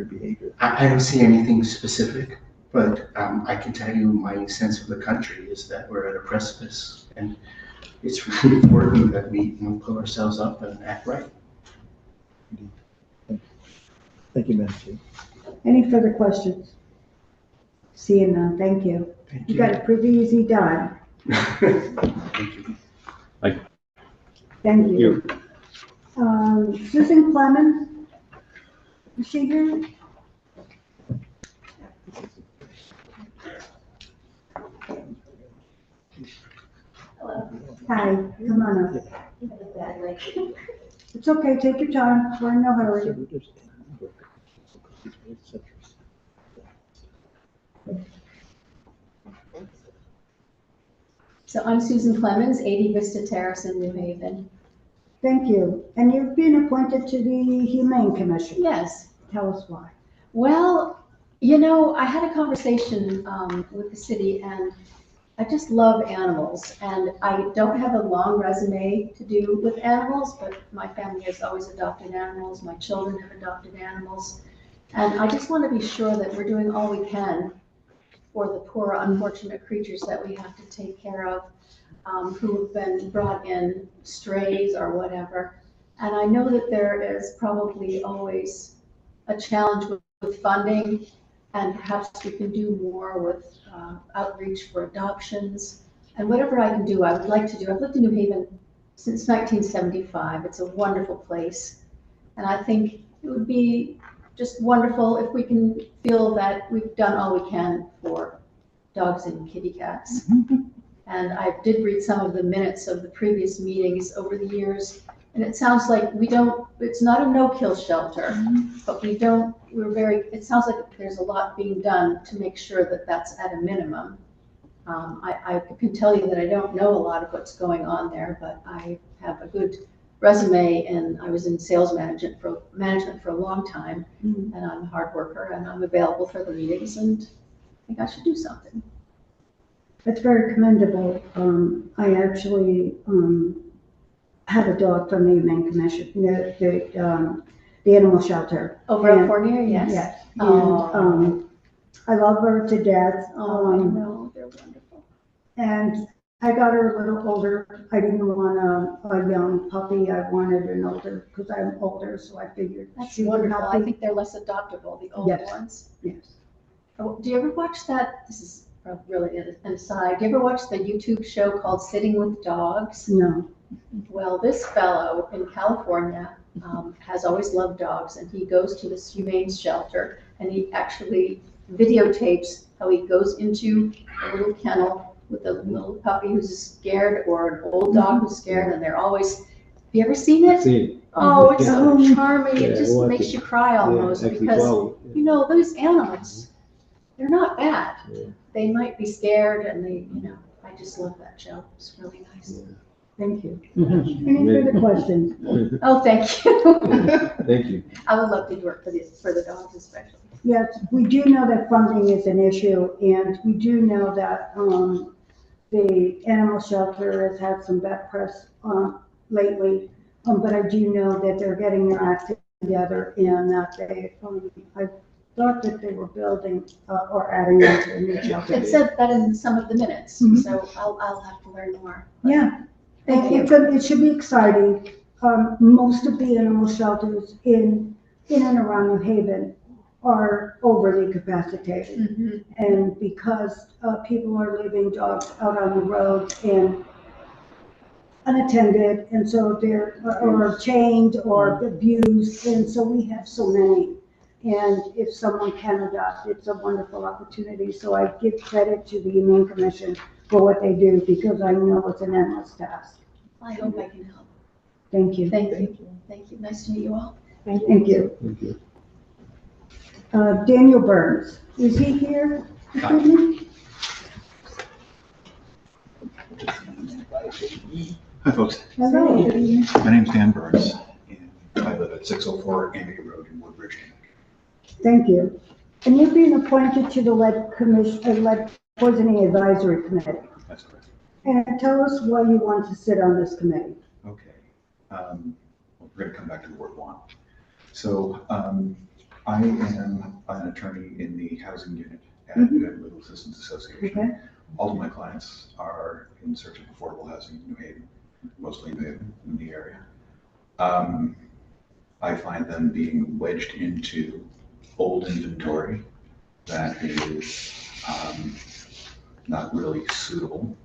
behavior? I don't see anything specific, but I can tell you my sense of the country is that we're at a precipice, and it's really important that we pull ourselves up and act right. Thank you, Madam Chair. Any further questions? Seeing none, thank you. You got it pretty easy done. Thank you. Thank you. Susan Clemens, is she here? Hello. Hi, come on up. It's okay, take your time, we're in no hurry. So I'm Susan Clemens, 80 Vista Terrace in New Haven. Thank you. And you've been appointed to the Humane Commission. Yes. Tell us why. Well, you know, I had a conversation with the city, and I just love animals. And I don't have a long resume to do with animals, but my family has always adopted animals. My children have adopted animals. And I just want to be sure that we're doing all we can for the poor, unfortunate creatures that we have to take care of, who have been brought in, strays or whatever. And I know that there is probably always a challenge with funding, and perhaps we can do more with outreach for adoptions. And whatever I can do, I would like to do. I've lived in New Haven since 1975. It's a wonderful place. And I think it would be just wonderful if we can feel that we've done all we can for dogs and kitty cats. And I did read some of the minutes of the previous meetings over the years, and it sounds like it's not a no-kill shelter, but it sounds like there's a lot being done to make sure that that's at a minimum. I can tell you that I don't know a lot of what's going on there, but I have a good resume, and I was in sales management for a long time, and I'm a hard worker, and I'm available for the meetings, and I think I should do something. That's very commendable. I actually have a dog from the Humane Commission, the animal shelter. Over at Fournier, yes? Yes. And I love her to death. I know, they're wonderful. And I got her a little older. I didn't want a young puppy. I wanted an older, because I'm older, so I figured That's she would wonderful. not be. I think they're less adoptable, the old ones. Yes. Oh, do you ever watch that? This is really an aside. Do you ever watch the YouTube show called Sitting with Dogs? No. Well, this fellow in California has always loved dogs, and he goes to this humane shelter, and he actually videotapes how he goes into a little kennel with a little puppy who's scared or an old dog who's scared, and they're always, have you ever seen it? Seen it. Oh, it's so Yeah. charming. Yeah, It just I makes watched you it. cry Yeah, almost actually because, follow it. you know, those animals, they're not bad. Yeah. They might be scared, and I just love that show. It's really nice. Thank you. Any further questions? Oh, thank you. Thank you. I would love to work for the dogs especially. Yes, we do know that funding is an issue, and we do know that the animal shelter has had some bad press lately. But I do know that they're getting their act together, and that I thought that they were building or adding on to a new shelter. It said that in some of the minutes, so I'll have to learn more. Yeah, Thank you. it should be exciting. Most of the animal shelters in in and around New Haven are overly capacitated. Mhm. And because people are leaving dogs out on the roads and unattended, and so they're, or chained or abused, and so we have so many. And if someone can adopt, it's a wonderful opportunity. So I give credit to the Humane Commission for what they do, because I know it's an endless task. I hope I can help. Thank you. Thank you. Thank you. Nice to meet you all. Thank you. Thank you. Daniel Burns, is he here? this evening? Hi, folks. Hello. My name's Dan Burns, and I live at 604 Amity Road in Woodbridge, Connecticut. Thank you. And you've been appointed to the lead poisoning advisory committee. That's correct. And tell us why you want to sit on this committee. Okay. We're going to come back to the word want. So I am an attorney in the housing unit at New Haven Legal Assistance Association. Okay. All of my clients are in search of affordable housing in New Haven, mostly New Haven in the area. I find them being wedged into old inventory that is not really suitable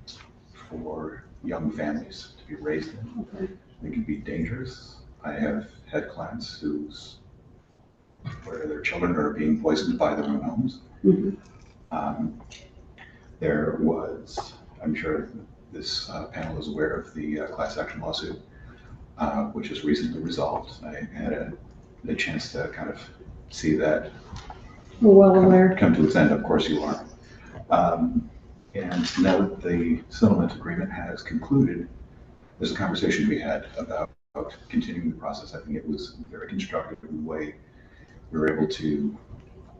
for young families to be raised in. Okay. They can be dangerous. I have had clients where their children are being poisoned by their own homes. There was, I'm sure this panel is aware of the class action lawsuit, which was recently resolved. I had a chance to kind of see that We're well aware. come to its end. Of course you are. And now that the settlement agreement has concluded, there's a conversation we had about continuing the process. I think it was a very constructive way we were able to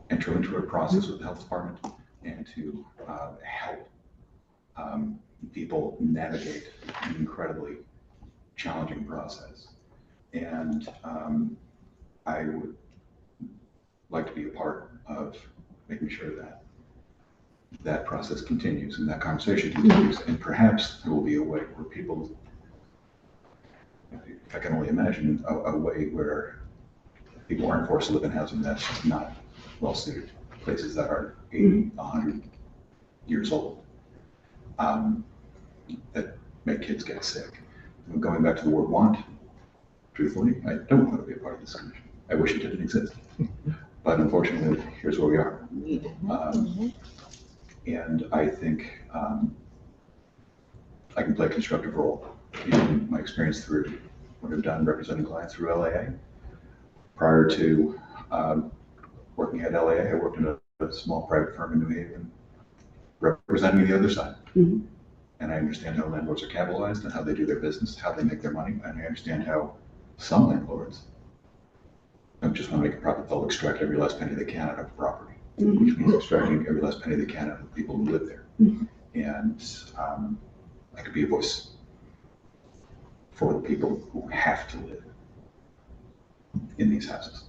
enter into a process with the health department and to help people navigate an incredibly challenging process. And I would like to be a part of making sure that that process continues and that conversation continues. And perhaps there will be a way where people, if I can only imagine, a way where people aren't forced to live in housing that's not well suited, places that are 80, 100 years old, that make kids get sick. And going back to the word want, truthfully, I don't want to be a part of this commission. I wish it didn't exist. But unfortunately, here's where we are. And I think I can play a constructive role in my experience through what I've done representing clients through LAA. Prior to working at LAA, I worked in a small private firm in New Haven, representing the other side. And I understand how landlords are capitalized and how they do their business, how they make their money. And I understand how some landlords don't just want to make a profit, they'll extract every last penny they can out of a property, which means extracting every last penny they can out of the people who live there. And I could be a voice for the people who have to live in these houses.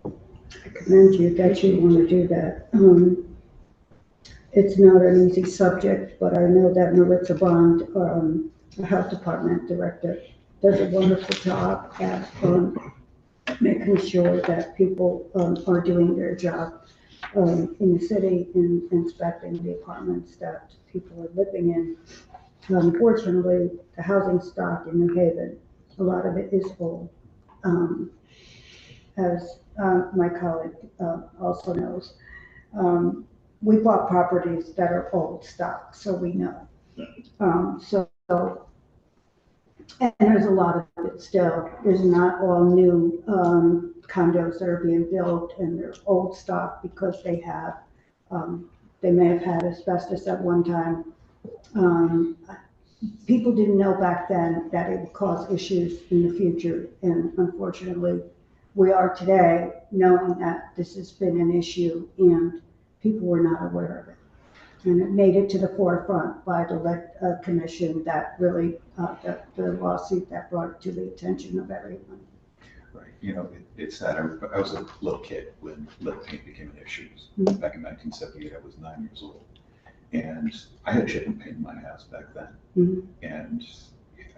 I commend you that you want to do that. It's not an easy subject, but I know that Maritza Bond, the health department director, does a wonderful job at making sure that people are doing their job in the city and inspecting the apartments that people are living in. Unfortunately, the housing stock in New Haven, a lot of it is old. As my colleague also knows, we bought properties that are old stock, so we know. And there's a lot of it still. There's not all new condos that are being built and they're old stock because they may have had asbestos at one time. People didn't know back then that it would cause issues in the future, and unfortunately, we are today knowing that this has been an issue and people were not aware of it. And it made it to the forefront by the commission that really, the lawsuit that brought it to the attention of everyone. Right. You know, it's sad. I was a little kid when lead paint became an issue. Back in 1978, I was 9 years old. And I had chip and paint in my house back then. And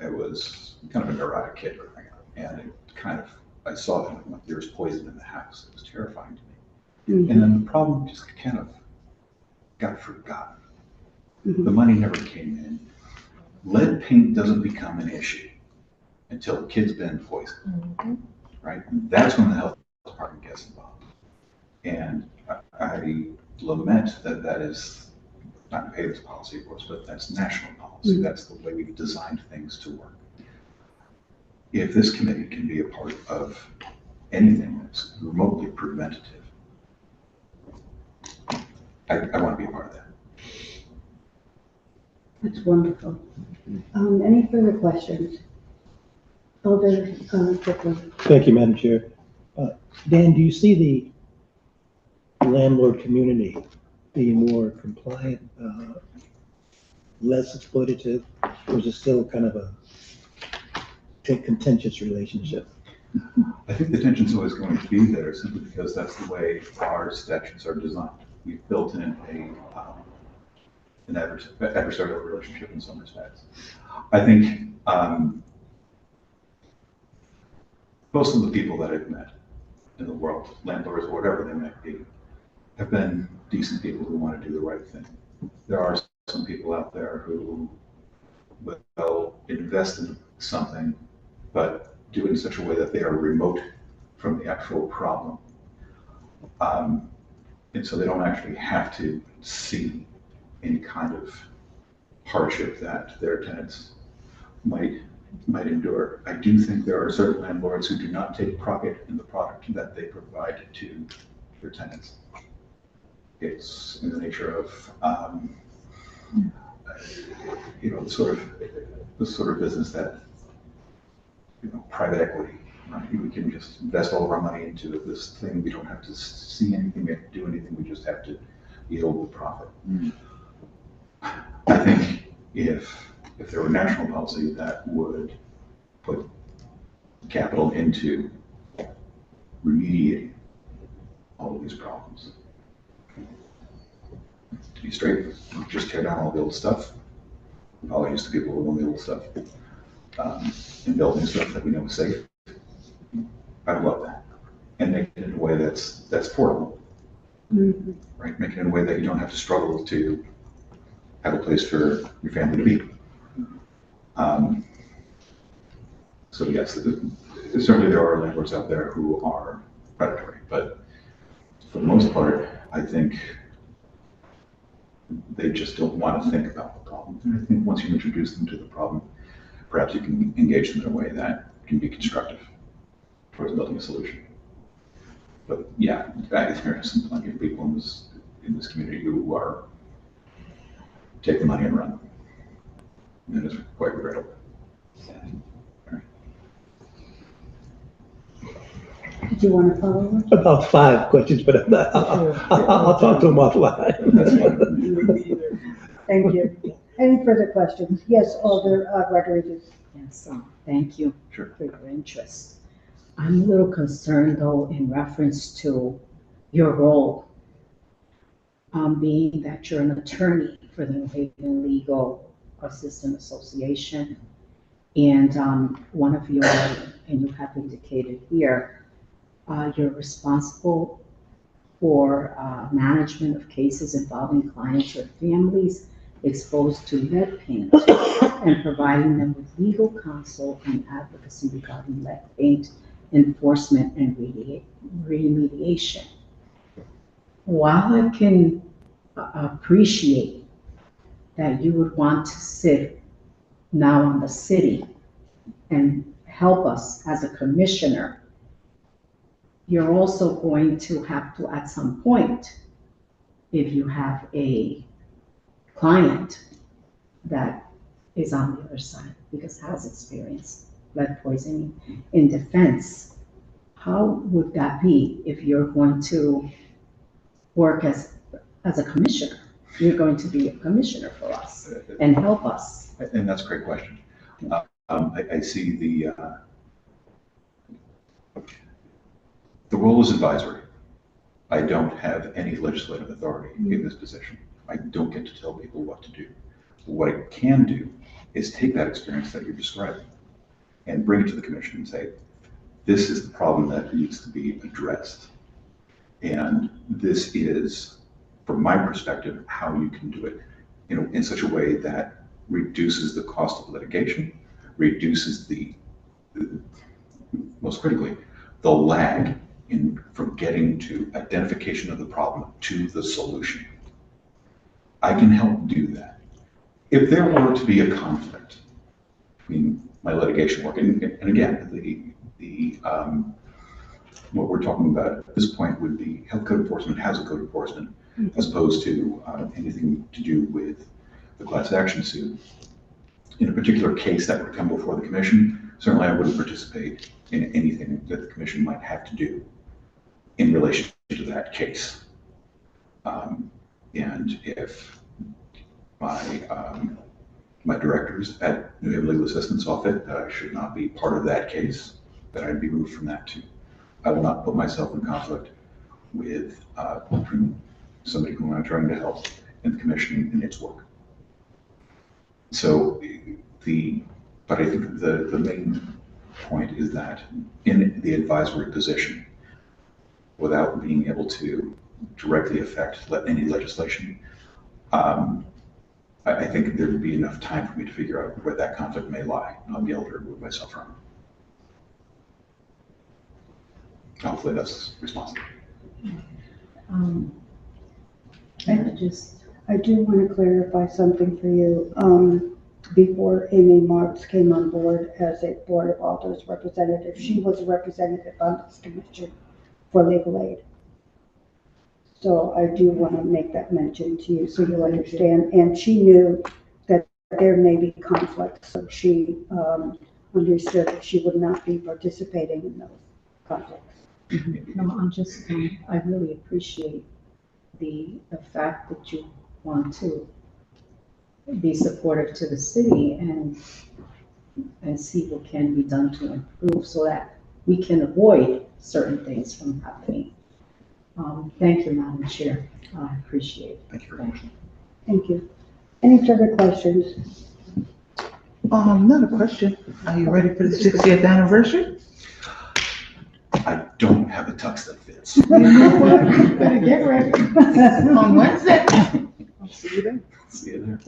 I was kind of a neurotic kid growing up. And it kind of I saw it, like, there was poison in the house. It was terrifying to me. And then the problem just kind of got forgotten. The money never came in. Lead paint doesn't become an issue until the kid's been poisoned, right? And that's when the health department gets involved. And I lament that that is not Haven's policy, of course, but that's national policy. That's the way we've designed things to work. If this committee can be a part of anything that's remotely preventative, I want to be a part of that. That's wonderful. Any further questions? Alder, Strickland. Thank you, Madam Chair. Dan, do you see the landlord community being more compliant, less exploitative, or is it still kind of a contentious relationship? I think the tension's always going to be there simply because that's the way our statutes are designed. We've built in an adversarial relationship in some respects. I think most of the people that I've met in the world, landlords or whatever they might be, have been decent people who want to do the right thing. There are some people out there who will invest in something, but do it in such a way that they are remote from the actual problem. And so they don't actually have to see any kind of hardship that their tenants might endure. I do think there are certain landlords who do not take profit in the product that they provide to their tenants. It's in the nature of, the sort of business that, private equity, right? We can just invest all of our money into this thing. We don't have to see anything, we have to do anything. We just have to yield the profit. I think if there were national policy that would put capital into remediating all of these problems, to be straight, just tear down all the old stuff. Apologies to people who own the old stuff, and build new stuff that we know is safe. I would love that, and make it in a way that's portable, right? Make it in a way that you don't have to struggle to have a place for your family to be. So yes, certainly there are landlords out there who are predatory, but for the most part, I think they just don't want to think about the problem. And I think once you introduce them to the problem, perhaps you can engage them in a way that can be constructive towards building a solution. But yeah, there are plenty of people in this community who are take the money and run. And it's quite regrettable. Did you want to follow up? About 5 questions, but I'll talk to them offline. Thank you. Any further questions? Yes, Alder Rodriguez. Yes, thank you for your interest. I'm a little concerned though in reference to your role, being that you're an attorney for the New Haven Legal Assistant Association. And one of your, and you have indicated here, you're responsible for management of cases involving clients or families exposed to lead paint and providing them with legal counsel and advocacy regarding lead paint enforcement and remediation. While I can appreciate that you would want to sit now on the city and help us as a commissioner, you're also going to have to, at some point, if you have a client that is on the other side because has experienced lead poisoning in defense, how would that be if you're going to work as a commissioner? You're going to be a commissioner for us and help us. And that's a great question. I see the role is advisory. I don't have any legislative authority in this position. I don't get to tell people what to do. What I can do is take that experience that you're describing and bring it to the commission and say, This is the problem that needs to be addressed. And this is, from my perspective, how you can do it in such a way that reduces the cost of litigation, reduces most critically, the lag from getting to identification of the problem to the solution. I can help do that. If there were to be a conflict between my litigation work, and again, what we're talking about at this point would be health code enforcement has a code enforcement, as opposed to anything to do with the class action suit. In a particular case that would come before the commission, certainly I wouldn't participate in anything that the commission might have to do in relation to that case. And if my directors at New Haven Legal Assistance Office should not be part of that case, then I'd be removed from that too. I will not put myself in conflict with somebody whom I'm trying to help in the commission in its work. So but I think the main point is that in the advisory position, without being able to directly affect any legislation, I think there would be enough time for me to figure out where that conflict may lie, and I'll be able to remove myself from it. Hopefully that's responsible. I do want to clarify something for you. Before Amy Marks came on board as a Board of Alders representative, she was a representative on this commission for legal aid. So I do want to make that mention to you so you understand. And she knew that there may be conflicts, so she understood that she would not be participating in those conflicts. No, I really appreciate the fact that you want to be supportive to the city and see what can be done to improve so that we can avoid certain things from happening. Thank you, Madam Chair. I appreciate it. Thank you very much. Thank you. Any further questions? Not a question. Are you ready for the 60th anniversary? I don't have a tux that fits. You know what? You better get ready. On Wednesday. I'll see you there. See you there.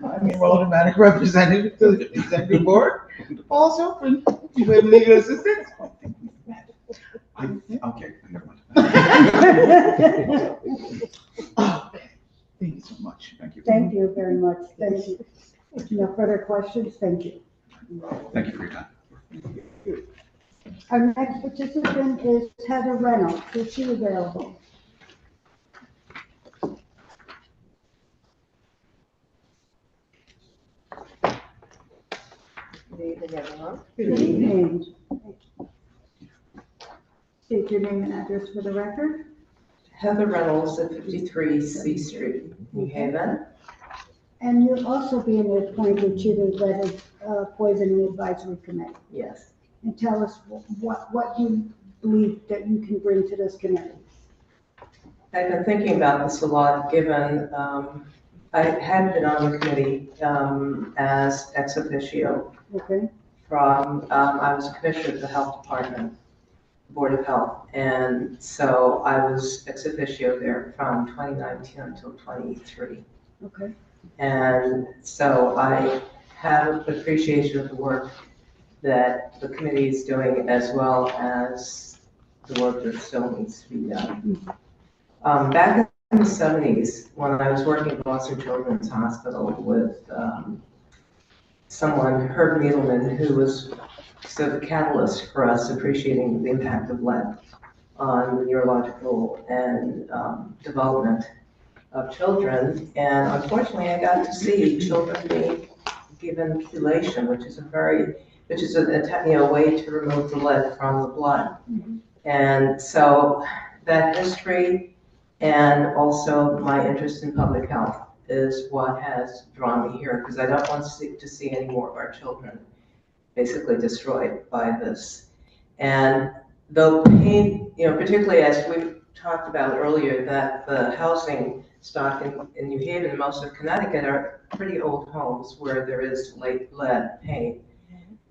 I'm your Aldermanic representative to the executive board. The ball's open. You have legal assistance? Okay, never mind. Okay. Thank you so much. Thank you. Thank you very much. Thank you. No further questions? Thank you. Thank you for your time. Our next participant is Heather Reynolds. Is she available? Good evening, everyone. Good evening. State your name and address for the record. Heather Reynolds at 53 C Street, New Haven. And you're also being appointed to the Poisoning Advisory Committee. Yes. And tell us what you believe that you can bring to this committee. I've been thinking about this a lot, given I had been on the committee as ex officio. Okay. I was a commissioner of the Health Department, Board of Health, and so I was ex officio there from 2019 until 23. Okay. And so I have appreciation of the work that the committee is doing, as well as the work that still needs to be done. Back in the 70s, when I was working at Boston Children's Hospital with someone, Herb Needleman, who was sort of the catalyst for us appreciating the impact of lead on the neurological and development of children. And unfortunately, I got to see children being given chelation, which is a way to remove the lead from the blood. And so that history and also my interest in public health is what has drawn me here, because I don't want to see any more of our children basically destroyed by this. And though pain, particularly as we talked about earlier, that the housing stock in New Haven and most of Connecticut are pretty old homes where there is lead paint,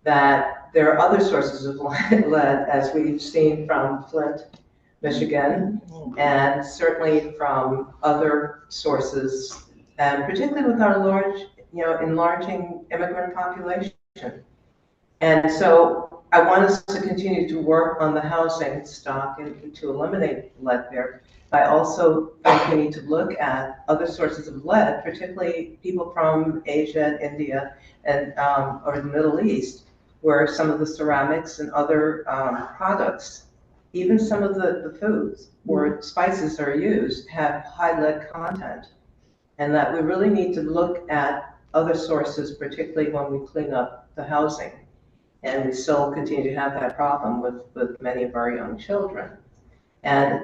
that there are other sources of lead, as we've seen from Flint, Michigan, and certainly from other sources, and particularly with our enlarging immigrant population. And so I want us to continue to work on the housing stock and to eliminate lead there. I also think we need to look at other sources of lead, particularly people from Asia, India, and or the Middle East, where some of the ceramics and other products, even some of the foods where spices are used, have high lead content. And that we really need to look at other sources, particularly when we clean up the housing. And we still continue to have that problem with many of our young children. And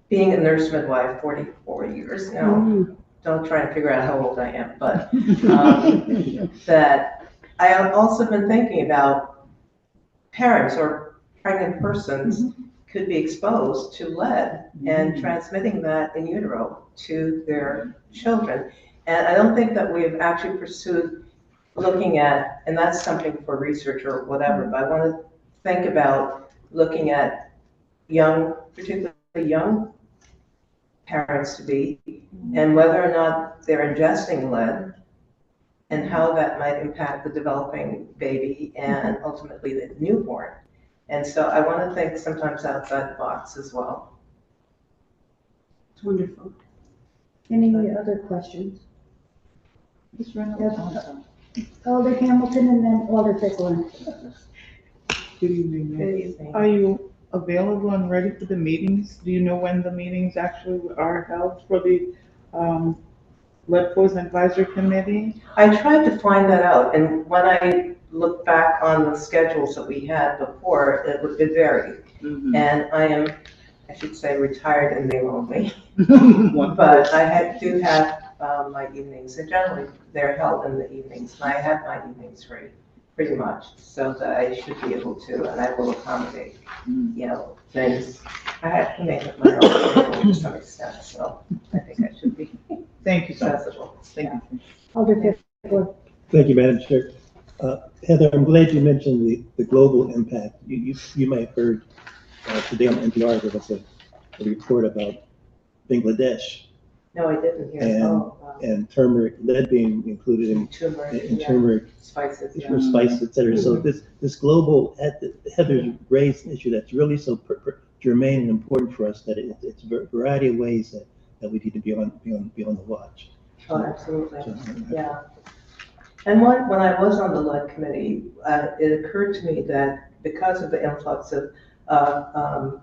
being a nurse midwife 44 years now, don't try and figure out how old I am, but that I have also been thinking about parents or pregnant persons could be exposed to lead and transmitting that in utero to their children. And I don't think that we've actually pursued looking at, and that's something for research or whatever, but I want to think about looking at particularly young parents to be, and whether or not they're ingesting lead and how that might impact the developing baby and ultimately the newborn. And so I want to think sometimes outside the box as well. It's wonderful. Any other questions? Alder Hamilton and then Alder Pickland. Good evening. Good evening. Are you available and ready for the meetings? Do you know when the meetings actually are held for the Lead Poison Advisory Committee? I tried to find that out, and when I look back on the schedules that we had before, it varied. And I should say, retired and name only. But I do have my evenings, and generally they're held in the evenings. And I have my evenings free, pretty much, so that I should be able to, and I will accommodate, things. I have to make it my own to some extent, so I think I should be. Thank you, accessible. Thank you. Alder Pickland. Thank you, Madam Chair. Heather, I'm glad you mentioned the global impact. You may have heard today on NPR there was a report about Bangladesh. No, I didn't hear. And turmeric, lead being included in turmeric, spices, spices, et cetera. So this global, Heather's raised an issue that's really so germane and important for us that it's a variety of ways that we need to be on the watch. Oh, absolutely. Yeah. And when I was on the lead committee, it occurred to me that because of the influx of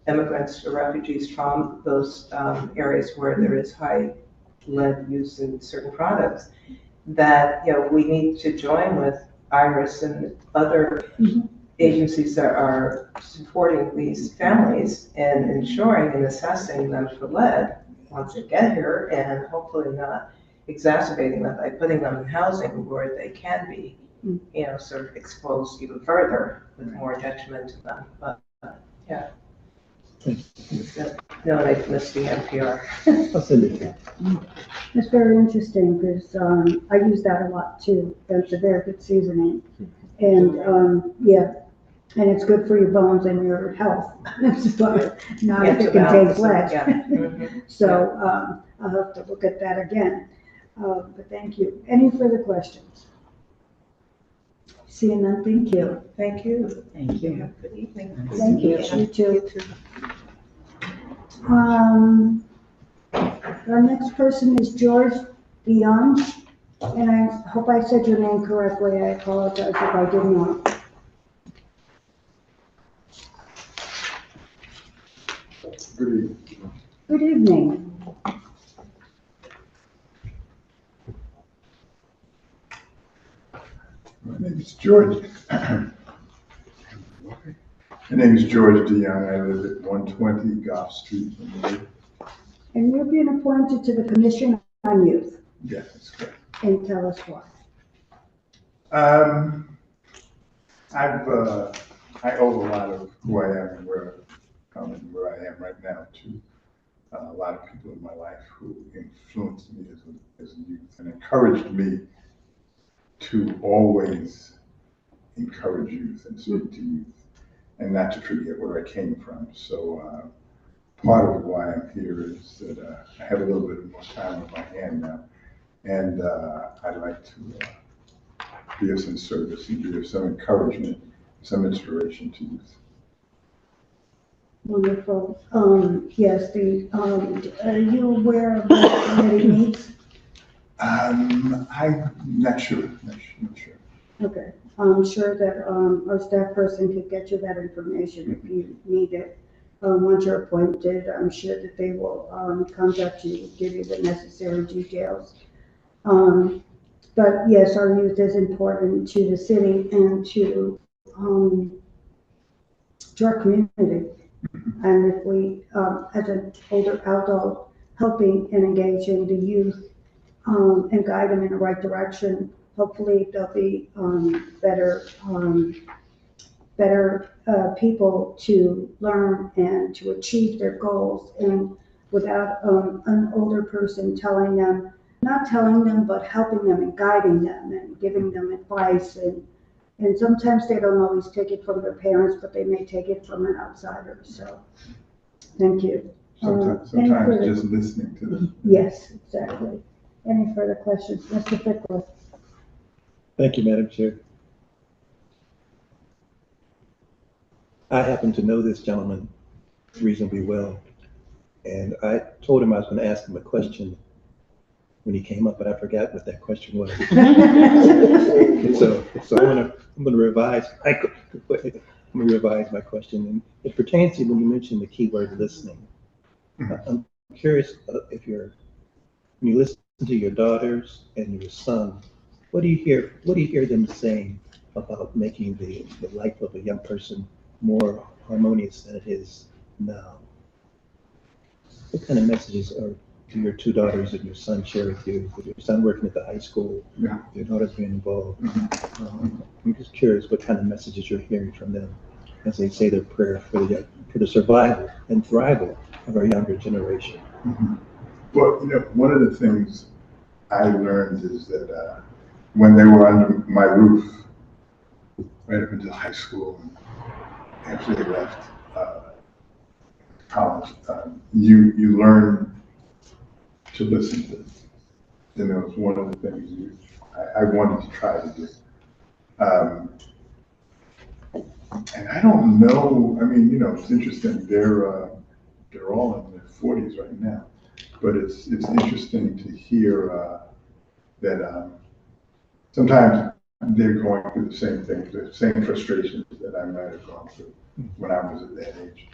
immigrants or refugees from those areas where there is high lead use in certain products, that we need to join with IRIS and other agencies that are supporting these families and ensuring and assessing them for lead once they get here, and hopefully not exacerbating them by putting them in housing where they can be, sort of exposed even further with more detriment to them. But yeah. No, I missed the NPR. I'll send it to you. It's very interesting because I use that a lot too. That's a very good seasoning. And and it's good for your bones and your health. But not if it contains lead. So I'll have to look at that again. But thank you. Any further questions? Seeing none, thank you. Thank you. Thank you. Have a good evening. Thank you. You too. Our next person is George Dion, and I hope I said your name correctly. I apologize if I did not. Good evening. Good evening. My name is George. My name is George Dion. I live at 120 Goff Street. And you're being appointed to the Commission on Youth. Yes, that's correct. And tell us why. I owe a lot of who I am and where I've come and where I am right now to a lot of people in my life who influenced me as a youth and encouraged me to always encourage youth and speak to youth and not to forget where I came from. So part of why I'm here is that I have a little bit more time on my hand now, and I'd like to be of some service and be of some encouragement, some inspiration to youth. Wonderful. Yes, are you aware of what committee meets? I'm not sure. Okay, I'm sure that our staff person could get you that information if you need it. Once you're appointed, I'm sure that they will contact you, give you the necessary details. But yes, our youth is important to the city and to our community. And if we, as an older adult, helping and engaging the youth and guide them in the right direction, hopefully they'll be better people to learn and to achieve their goals, and without an older person not telling them, but helping them and guiding them and giving them advice. And sometimes they don't always take it from their parents, but they may take it from an outsider. So thank you. Sometimes just listening to them. Yes, exactly. Any further questions? Mr. Fickler? Thank you, Madam Chair. I happen to know this gentleman reasonably well, and I told him I was going to ask him a question when he came up, but I forgot what that question was. so I'm going to revise my question, and it pertains to when you mentioned the keyword listening. I'm curious if when you listen to your daughters and your son, what do you hear them saying about making the life of a young person more harmonious than it is now? What kind of messages do your two daughters and your son share with you? With your son working at the high school, your daughters being involved. I'm just curious what kind of messages you're hearing from them as they say their prayer for the survival and thrival of our younger generation. Well, one of the things I learned is that when they were under my roof, right up until high school, and after they left college, you learn to listen to them. And it was one of the things I wanted to try to do. And I don't know, it's interesting, they're all in their 40s right now, but it's interesting to hear that sometimes they're going through the same things, the same frustrations that I might have gone through when I was at that age.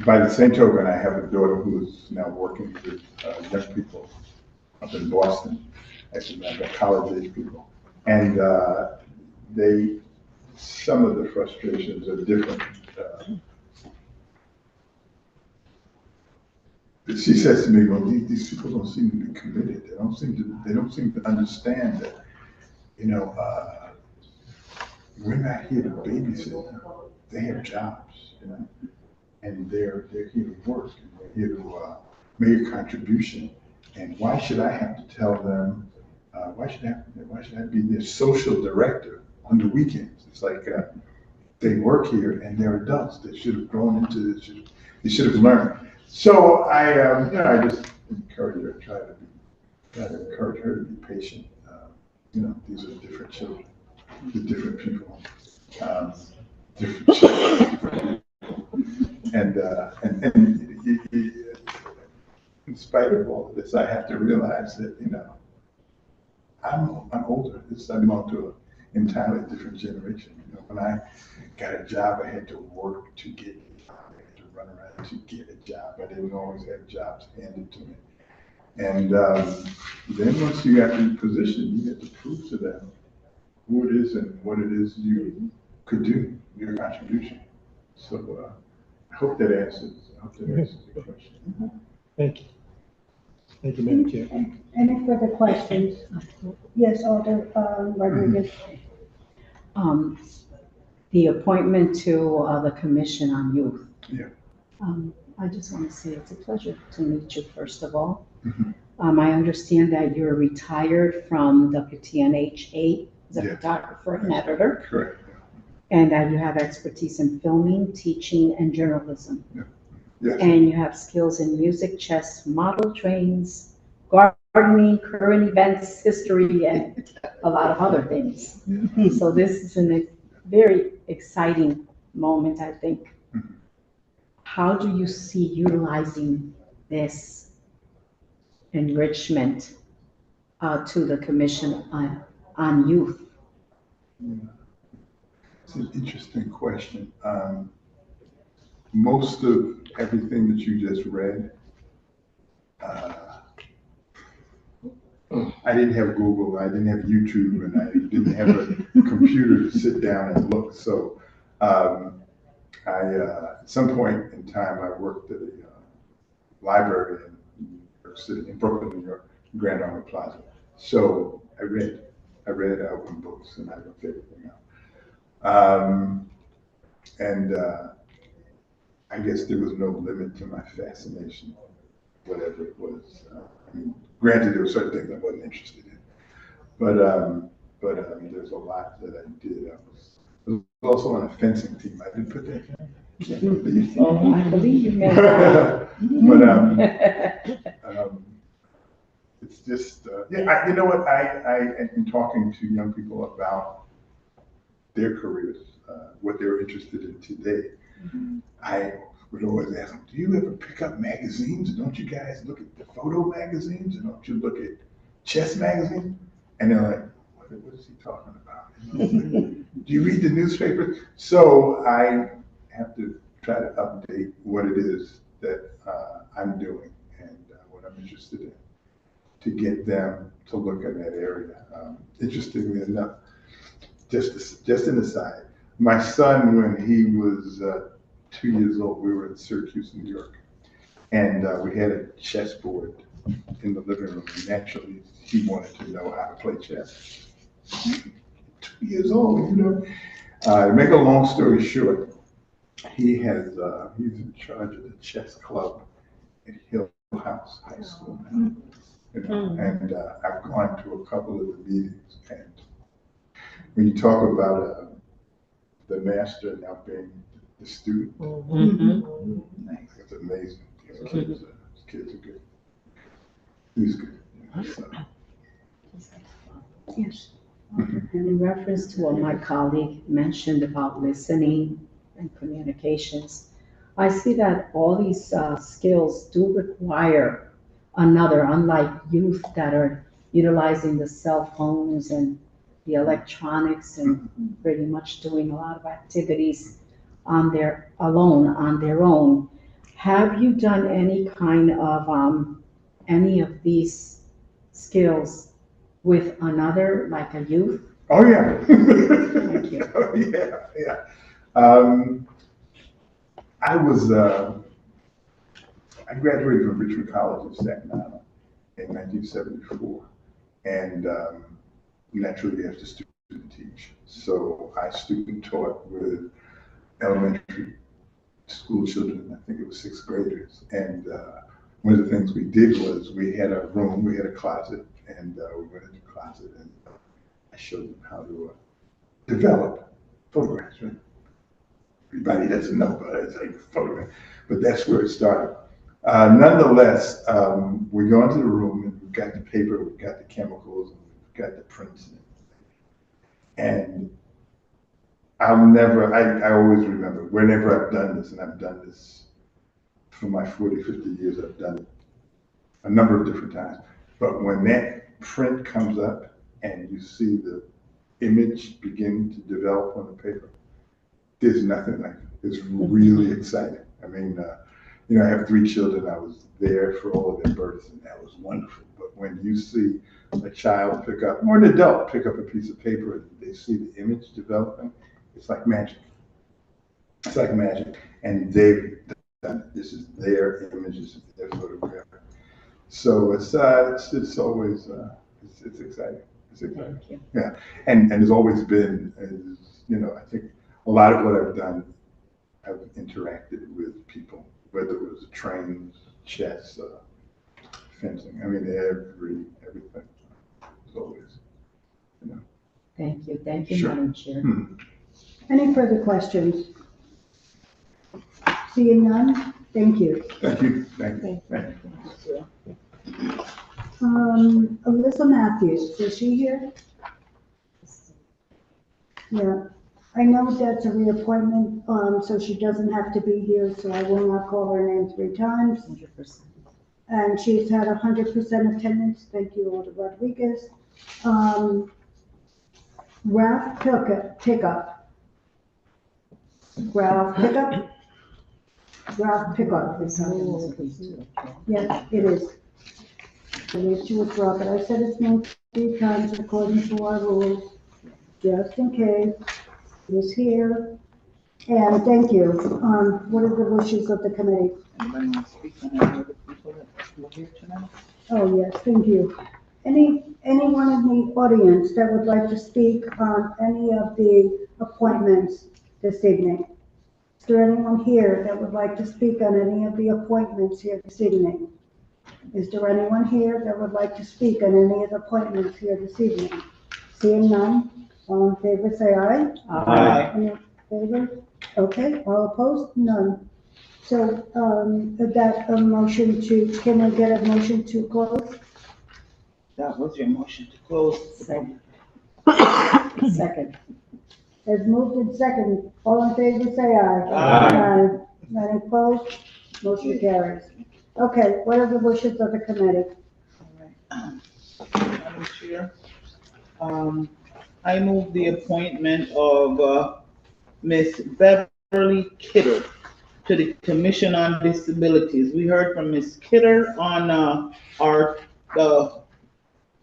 By the same token, I have a daughter who is now working with young people up in Boston, actually not college-age people, and some of the frustrations are different. She says to me, "Well, these people don't seem to be committed. They don't seem to understand that, we're not here to babysit them. They have jobs, and they're here to work. And they're here to make a contribution. And why should I have to tell them? Why should I be their social director on the weekends? It's like they work here and they're adults. They should have grown into this. They should have learned." So I just encourage her, try to encourage her to be patient. These are different children, different people, different children. And in spite of all of this, I have to realize that, I'm older. I belong to an entirely different generation. When I got a job, I had to work to get it. I had to run around to get a job. I didn't always have jobs handed to me. And then once you got in position, you had to prove to them who it is and what it is you could do, your contribution. So I hope that answers your question. Thank you. Thank you, Madam Chair. Any further questions? Yes, Alder Rodriguez. The appointment to the Commission on Youth. Yeah. I just want to say it's a pleasure to meet you, first of all. I understand that you're retired from WTNH 8 as a Yeah. photographer and editor. Correct. And you have expertise in filming, teaching, and journalism. Yes. And you have skills in music, chess, model trains, gardening, current events, history, and a lot of other things. So this is a very exciting moment, I think. How do you see utilizing this enrichment to the Commission on Youth? Yeah. It's an interesting question. Most of everything that you just read, I didn't have Google, I didn't have YouTube, and I didn't have a computer to sit down and look. So at some point in time, I worked at a library in New York City, in Brooklyn, New York, Grand Army Plaza. So I read, I opened books, and I looked everything up. I guess there was no limit to my fascination, whatever it was. I mean, granted, there were certain things I wasn't interested in, but there's a lot that I did. I was also on a fencing team. I didn't put that down. Oh, I believe you made that. But it's just, you know what? In talking to young people about their careers, what they're interested in today, I would always ask them, do you ever pick up magazines? Don't you guys look at the photo magazines? And don't you look at chess magazines? And they're like, what is he talking about? Do you read the newspapers? So I have to try to update what it is that I'm doing and what I'm interested in to get them to look in that area. Interestingly enough, just an aside, my son, when he was 2 years old, we were in Syracuse, New York, and we had a chessboard in the living room. And naturally, he wanted to know how to play chess. 2 years old, you know. To make a long story short, he's in charge of the chess club at Hill House High School now. You know, and I've gone to a couple of the meetings, and when you talk about the master now being the student, it's amazing. These kids are good. He's good. You know, so. Yes. And in reference to what my colleague mentioned about listening and communications, I see that all these skills do require another, unlike youth that are utilizing the cell phones and the electronics and pretty much doing a lot of activities on their own. Have you done any kind of any of these skills with another, like a youth? Oh yeah. Thank you. Oh yeah. I graduated from Richmond College in Staten Island in 1974, and naturally you have to student teach. So I student taught with elementary school children. I think it was sixth graders, and one of the things we did was we had a room, we had a closet, and we went into the closet and I showed them how to develop photographs. Right? Everybody doesn't know about it, it's like photograph, but that's where it started. Nonetheless, we go into the room and we've got the paper, we've got the chemicals, and we've got the prints, and I always remember, whenever I've done this, and I've done this for my 40, 50 years, I've done it a number of different times, but when that print comes up and you see the image begin to develop on the paper, there's nothing like it. It's really exciting. I mean, I have 3 children. I was there for all of their births, and that was wonderful. But when you see a child pick up, or an adult pick up a piece of paper, and they see the image developing, it's like magic. It's like magic. And they've done it. This is their images, their photograph. So it's always it's exciting. It's exciting. Yeah, and there's always been, I think a lot of what I've done, I've interacted with people, whether it was trains, chess, fencing. I mean, everything. As always, Thank you, Sure. Madam Chair. Any further questions? Seeing none, thank you. Thank you, thank you. Alyssa Matthews, is she here? Yeah, I know that's a reappointment, so she doesn't have to be here, so I will not call her name 3 times. 100%. And she's had 100% attendance, thank you, Alder Rodriguez. Ralph Pickup. Yes, it is. I need to withdraw, but I said his name 3 times according to our rules, just in case. He's here. And thank you. What are the wishes of the committee? Anybody want to speak on any of the people that were here tonight? Oh, yes, thank you. Anyone in the audience that would like to speak on any of the appointments this evening? Is there anyone here that would like to speak on any of the appointments here this evening? Is there anyone here that would like to speak on any of the appointments here this evening? Seeing none, all in favor say aye. Aye. Any in favor? Okay, all opposed? None. So, that a motion to, can I get a motion to close? That was your motion to close. Second. Second. As moved and second, all in favor say aye. Aye. Any opposed? Motion carries. Okay, what are the wishes of the committee? Madam Chair, I move the appointment of Miss Beverly Kidder to the Commission on Disabilities. We heard from Miss Kidder on our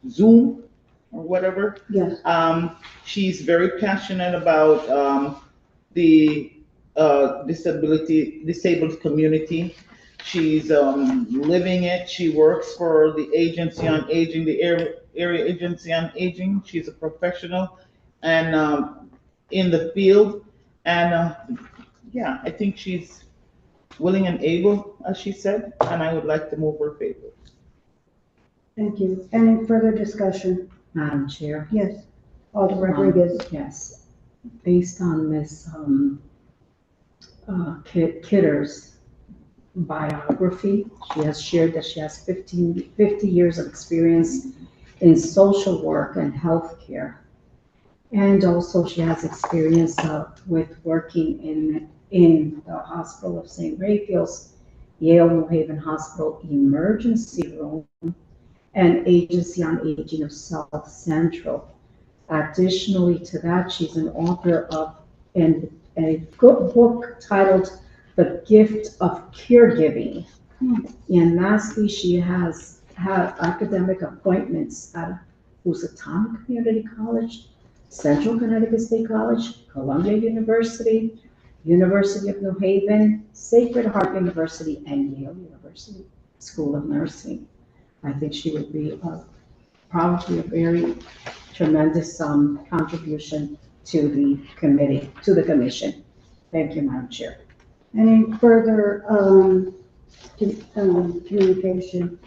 Zoom or whatever. Yes. She's very passionate about the disabled community. She's living it. She works for the Agency on Aging, the Area Agency on Aging. She's a professional and in the field. And yeah, I think she's willing and able, as she said, and I would like to move her favor. Thank you. Any further discussion? Madam Chair. Yes. Alder Rodriguez. Yes. Based on Ms. Kidder's biography, she has shared that she has 50 years of experience in social work and healthcare. And also she has experience with working in the Hospital of St. Raphael's, Yale New Haven Hospital Emergency Room, and Agency on Aging of South Central. Additionally to that, she's an author of a good book titled The Gift of Caregiving. And lastly, she has had academic appointments at Housatonic Community College, Central Connecticut State College, Columbia University, University of New Haven, Sacred Heart University, and Yale University School of Nursing. I think she would be probably a very tremendous contribution to the committee, to the commission. Thank you, Madam Chair. Any further communication?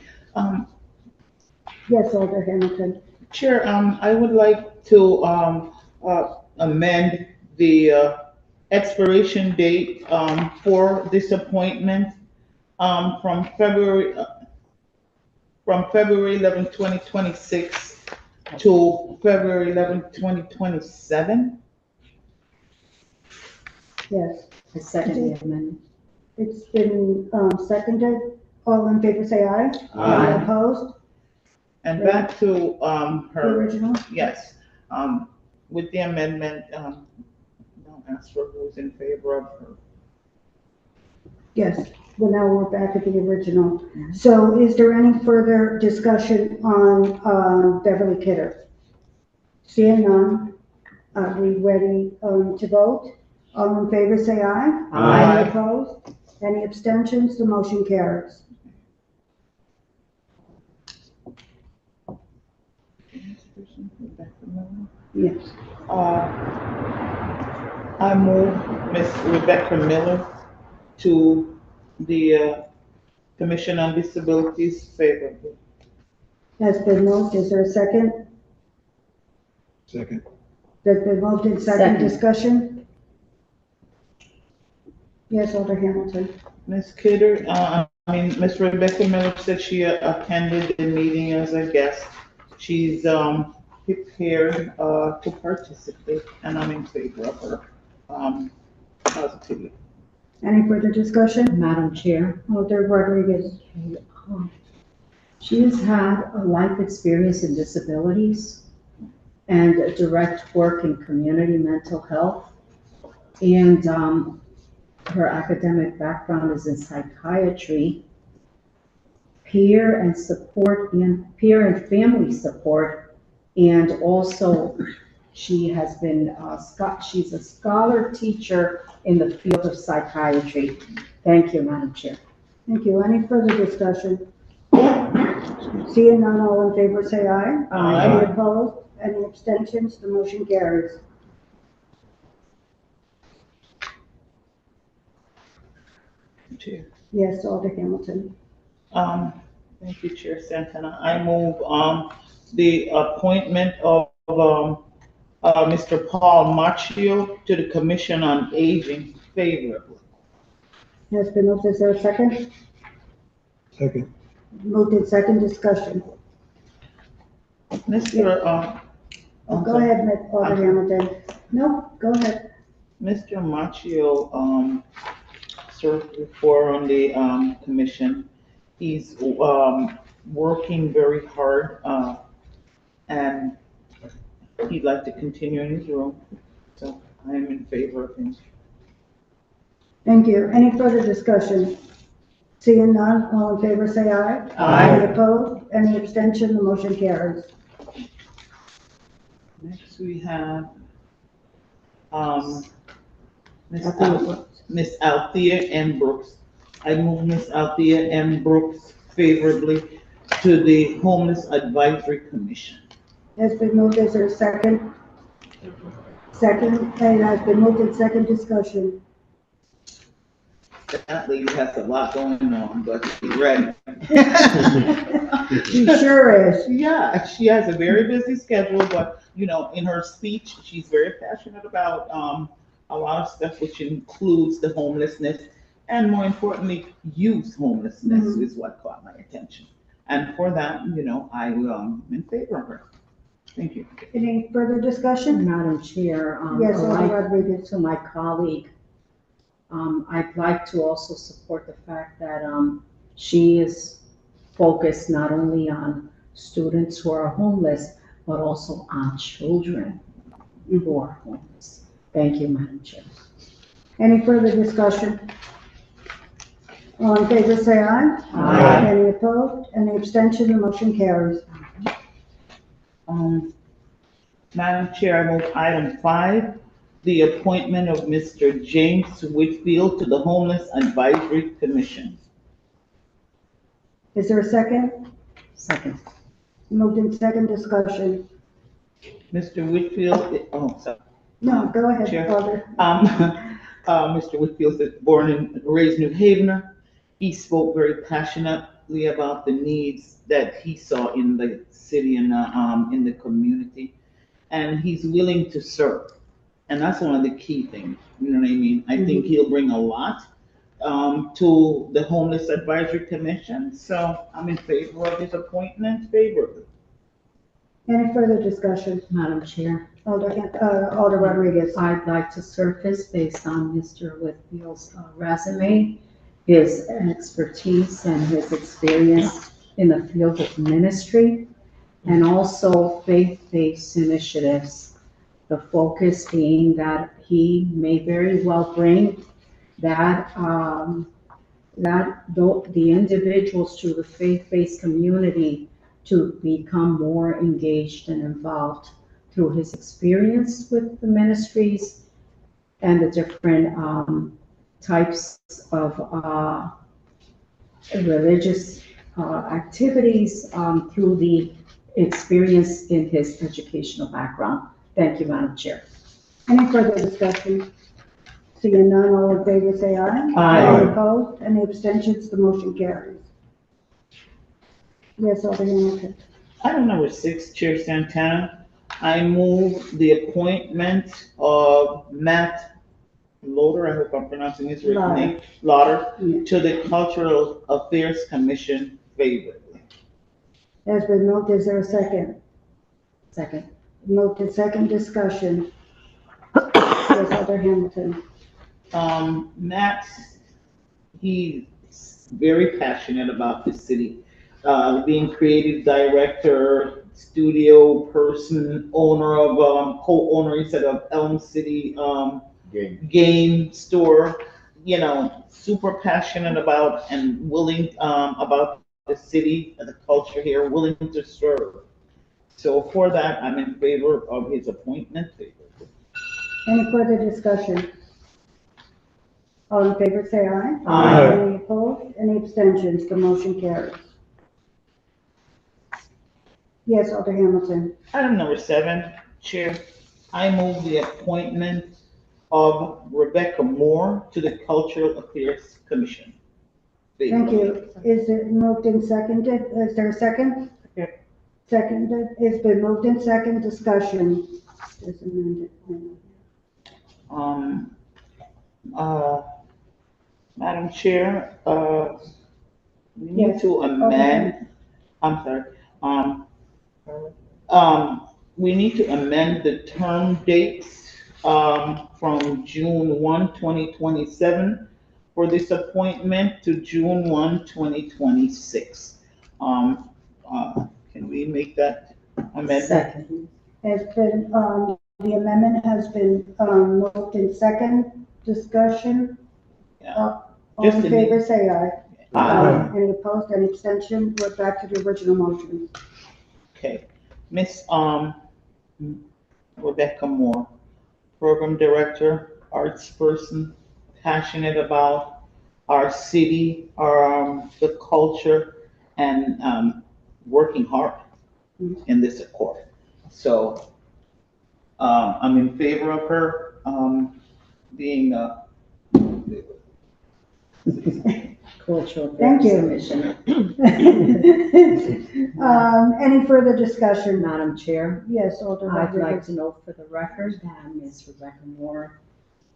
Yes, Alder Hamilton. Chair, I would like to amend the expiration date for this appointment from February 11, 2026 to February 11, 2027. Yes. I second the amendment. It's been seconded. All in favor say aye. Aye. Opposed? And back to The her. original? Yes. With the amendment, don't ask for who's in favor of her. Yes. Well, now we're back at the original. So is there any further discussion on Beverly Kidder? Seeing none, are we ready to vote? All in favor say aye. Aye. Any opposed? Any abstentions? The motion carries. Yes. I move Ms. Rebecca Miller to the Commission on Disabilities favorably. Has been moved. Is there a second? Second. There's been moved in second Second. discussion? Yes, Alder Hamilton. Ms. Kidder, Ms. Rebecca Miller said she attended the meeting as a guest. She's, prepared, to participate, and I'm in favor of her, positively. Any further discussion? Madam Chair. Alder Rodriguez. She has had a life experience in disabilities and a direct work in community mental health. And her academic background is in psychiatry, peer and family support, and also she has been she's a scholar teacher in the field of psychiatry. Thank you, Madam Chair. Thank you. Any further discussion? Seeing none, all in favor say aye. Aye. Any opposed? Any abstentions? The motion carries. Chair. Yes, Alder Hamilton. Thank you, Chair Santana. I move, the appointment of, Mr. Paul Macchio to the Commission on Aging favorably. Has been moved. Is there a second? Second. Moved in second discussion. Mr. Go ahead, Alder Hamilton. No, go ahead. Mr. Macchio, served before on the, commission. He's, working very hard, and he'd like to continue in his role, so I am in favor of him. Thank you. Any further discussion? Seeing none, all in favor say aye. Aye. Any opposed? Any abstention? The motion carries. Next we have, Miss Althea M. Brooks. I move Miss Althea M. Brooks favorably to the Homeless Advisory Commission. Has been moved. Is there a second? Second, and has been moved in second discussion. That lady has a lot going on, but she's ready. She sure is. Yeah, she has a very busy schedule, but, in her speech, she's very passionate about, a lot of stuff, which includes the homelessness, and more importantly, youth homelessness is what caught my attention. And for that, I'm in favor of her. Thank you. Any further discussion? Madam Chair. Yes, I'd Alder like Rodriguez. to my colleague, I'd like to also support the fact that she is focused not only on students who are homeless, but also on children who are homeless. Thank you, Madam Chair. Any further discussion? All in favor say aye. Aye. Any opposed? Any abstention? The motion carries. Madam Chair, I move item 5, the appointment of Mr. James Whitfield to the Homeless Advisory Commission. Is there a second? Second. Moved in second discussion. Mr. Whitfield, sorry. No, go ahead, Chair. Alder. Mr. Whitfield is born and raised New Havener. He spoke very passionately about the needs that he saw in the city and in the community, and he's willing to serve. And that's one of the key things, you know what I mean? I think he'll bring a lot to the Homeless Advisory Commission, so I'm in favor of his appointment favorably. Any further discussion? Madam Chair. Alder Rodriguez. I'd like to surface based on Mr. Whitfield's resume, his expertise and his experience in the field of ministry, and also faith-based initiatives. The focus being that he may very well bring that the individuals to the faith-based community to become more engaged and involved through his experience with the ministries and the different types of religious activities through the experience in his educational background. Thank you, Madam Chair. Any further discussion? Seeing none, all in favor say aye. Aye. Any opposed? Any abstentions? The motion carries. Yes, Alder Hamilton. Item number 6, Chair Santana. I move the appointment of Matt Loader, I hope I'm pronouncing his right name, Lauder, to the Cultural Affairs Commission favorably. Has been moved, is there a second? Second. Moved in second discussion. Yes, Alder Hamilton. Matt, he's very passionate about the city. Being creative director, studio person, owner of, co-owner, he said, of Elm City, game store, you know, super passionate about and willing, about the city and the culture here, willing to serve. So for that, I'm in favor of his appointment. Any further discussion? All in favor, say aye. Aye. Any opposed? Any abstentions? The motion carries. Yes, Alder Hamilton. Item number 7, Chair, I move the appointment of Rebecca Moore to the Cultural Affairs Commission. Thank you. Is it moved and seconded? Is there a second? Okay. Seconded. It's been moved in second discussion. Is amended. Madam Chair, we need Yes. to amend, I'm sorry, we need to amend the term dates, from June 1, 2027 for this appointment to June 1, 2026. Can we make that amendment? Second. Has been, the amendment has been, moved in second discussion. Yeah. All Just in to favor, make- say aye. Aye. Any opposed, any abstention? We're back to the original motion. Okay, Miss Rebecca Moore, Program Director, Arts Person, passionate about our city, our the culture, and working hard in this accord. So I'm in favor of her being Cultural Thank you. Commission. Any further discussion? Madam Chair, Yes, Alder I'd like Rodriguez. to note for the record that Ms. Rebecca Moore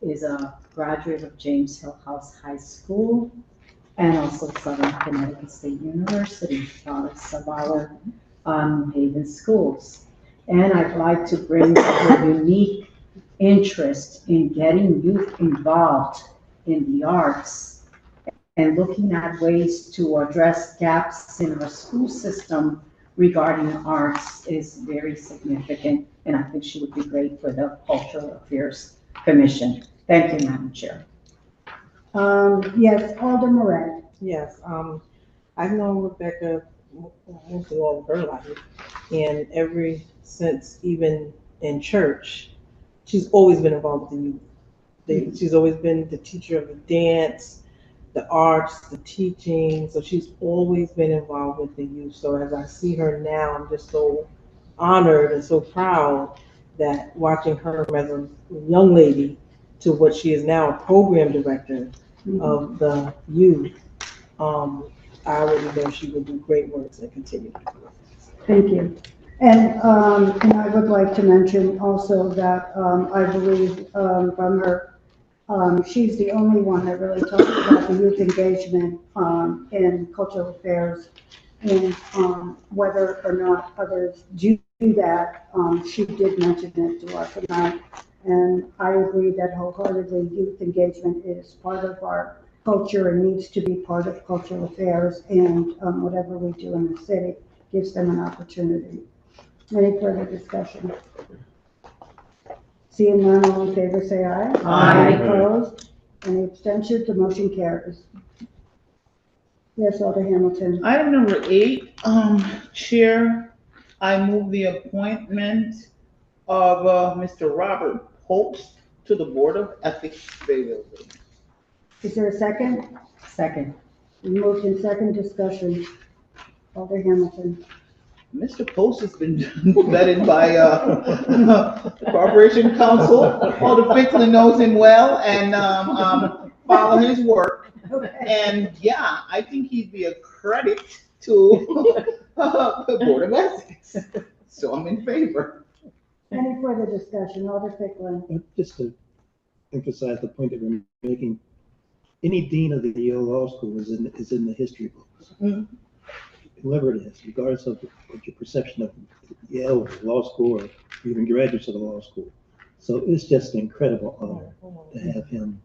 is a graduate of James Hill House High School and also Southern Connecticut State University, products of our New Haven schools. And I'd like to bring her unique interest in getting youth involved in the arts and looking at ways to address gaps in our school system regarding arts is very significant, and I think she would be great for the Cultural Affairs Commission. Thank you, Madam Chair. Yes, Alder Moran. Yes, I've known Rebecca mostly all of her life, and since even in church, she's always been involved with the youth. She's always been the teacher of the dance, the arts, the teaching, so she's always been involved with the youth. So as I see her now, I'm just so honored and so proud that watching her as a young lady to what she is now, a program director of the youth. I already know she will do great works and continue to do it. Thank you. And I would like to mention also that I believe from her, she's the only one that really talks about the youth engagement in cultural affairs, and whether or not others do that. She did mention it to us tonight, and I agree that wholeheartedly youth engagement is part of our culture and needs to be part of cultural affairs, and whatever we do in the city gives them an opportunity. Any further discussion? Seeing none, all in favor, say aye. Aye. Any opposed? Any abstentions? The motion carries. Yes, Alder Hamilton. Item number 8, Chair, I move the appointment of Mr. Robert Popes to the Board of Ethics favorably. Is there a second? Second. Moved in second discussion. Alder Hamilton. Mr. Post has been vetted by the Corporation Council. Alder Bickley knows him well and follow his work. And yeah, I think he'd be a credit to the Board of Ethics. So I'm in favor. Any further discussion, Alder Ficklin? Just to emphasize the point that we're making, any dean of the Yale Law School is in the history books. Whoever it is, regardless of what your perception of Yale or law school or even graduates of the law school. So it's just an incredible honor to have him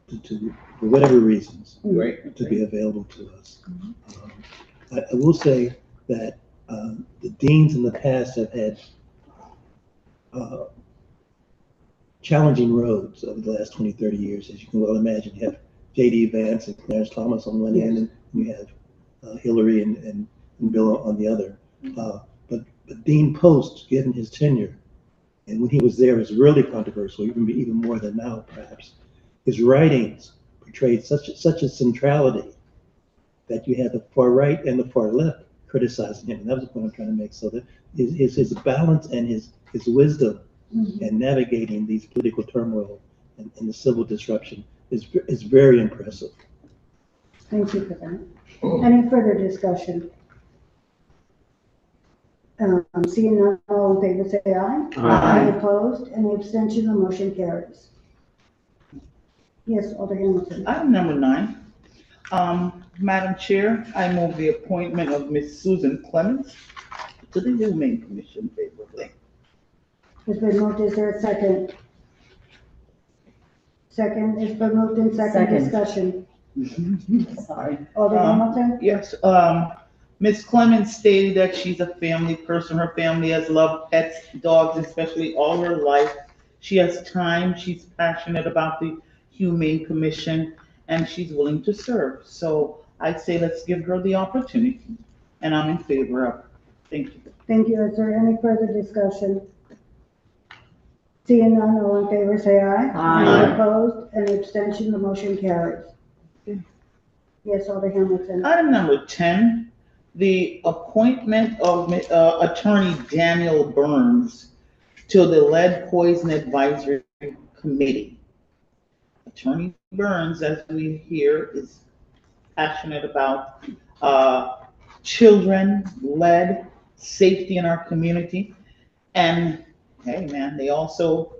to for whatever reasons, to be available to us. I will say that the deans in the past have had challenging roads over the last 20, 30 years. As you can well imagine, you have J.D. Vance and Clarence Thomas on one end, and you have Hillary and Bill on the other. But Dean Post, given his tenure, and when he was there, was really controversial, even more than now, perhaps. His writings portrayed such a centrality that you had the far right and the far left criticizing him, and that was the point I'm trying to make. So that his balance and his wisdom and navigating these political turmoil and the civil disruption is very impressive. Thank you for that. Any further discussion? Seeing none, all in favor say aye. Any opposed? Any abstention? The motion carries. Yes, Alder Hamilton. Item number 9. Madam Chair, I move the appointment of Ms. Susan Clemens to the Humane Commission favorably. It's been moved. Is there a second? Second. It's been moved in second. Discussion. Sorry. Alder Hamilton? Yes, Ms. Clemens stated that she's a family person. Her family has loved pets, dogs, especially all her life. She has time. She's passionate about the Humane Commission, and she's willing to serve. So I'd say let's give her the opportunity, and I'm in favor of it. Thank you. Thank you. Is there any further discussion? Seeing none, all in favor say aye. Any opposed? Any abstention? The motion carries. Yes, Alder Hamilton. Item number 10, the appointment of Attorney Daniel Burns to the Lead Poison Advisory Committee. Attorney Burns, as we hear, is passionate about children, lead, safety in our community. And hey, man, they also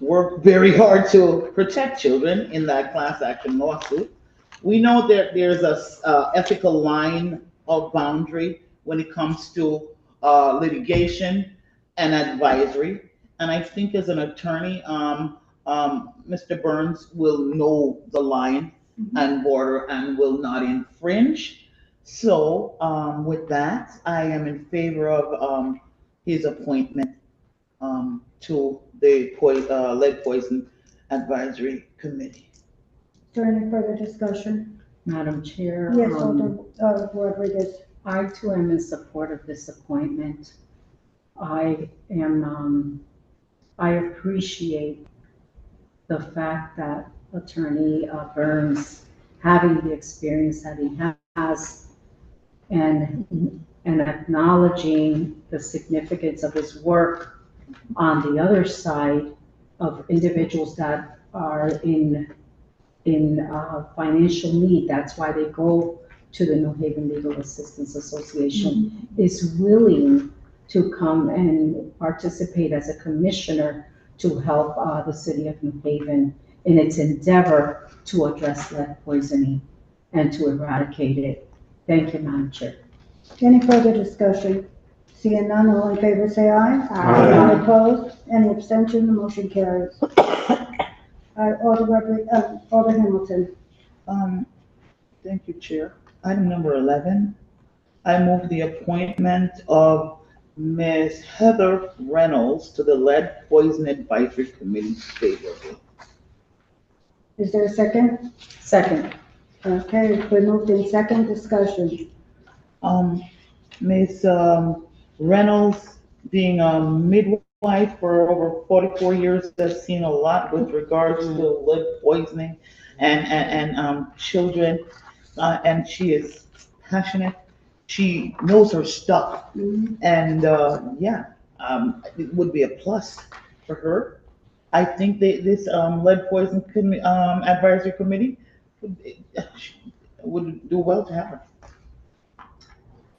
work very hard to protect children in that class action lawsuit. We know that there's a ethical line of boundary when it comes to litigation and advisory. And I think as an attorney, Mr. Burns will know the line and border and will not infringe. So with that, I am in favor of his appointment to the Lead Poison Advisory Committee. Is there any further discussion? Madam Chair. Yes, Alder Rodriguez. I too am in support of this appointment. I appreciate the fact that Attorney Burns, having the experience that he has, and acknowledging the significance of his work on the other side of individuals that are in financial need. That's why they go to the New Haven Legal Assistance Association, is willing to come and participate as a commissioner to help the city of New Haven in its endeavor to address lead poisoning and to eradicate it. Thank you, Madam Chair. Any further discussion? Seeing none, all in favor say aye. Any opposed? Any abstention? The motion carries. Alder Hamilton. Thank you, Chair. Item number 11, I move the appointment of Ms. Heather Reynolds to the Lead Poison Advisory Committee favorably. Is there a second? Second. Okay, it's been moved in second. Discussion. Ms. Reynolds, being a midwife for over 44 years, has seen a lot with regards to lead poisoning and children, and she is passionate. She knows her stuff, and it would be a plus for her. I think this lead poison advisory committee would do well to have her.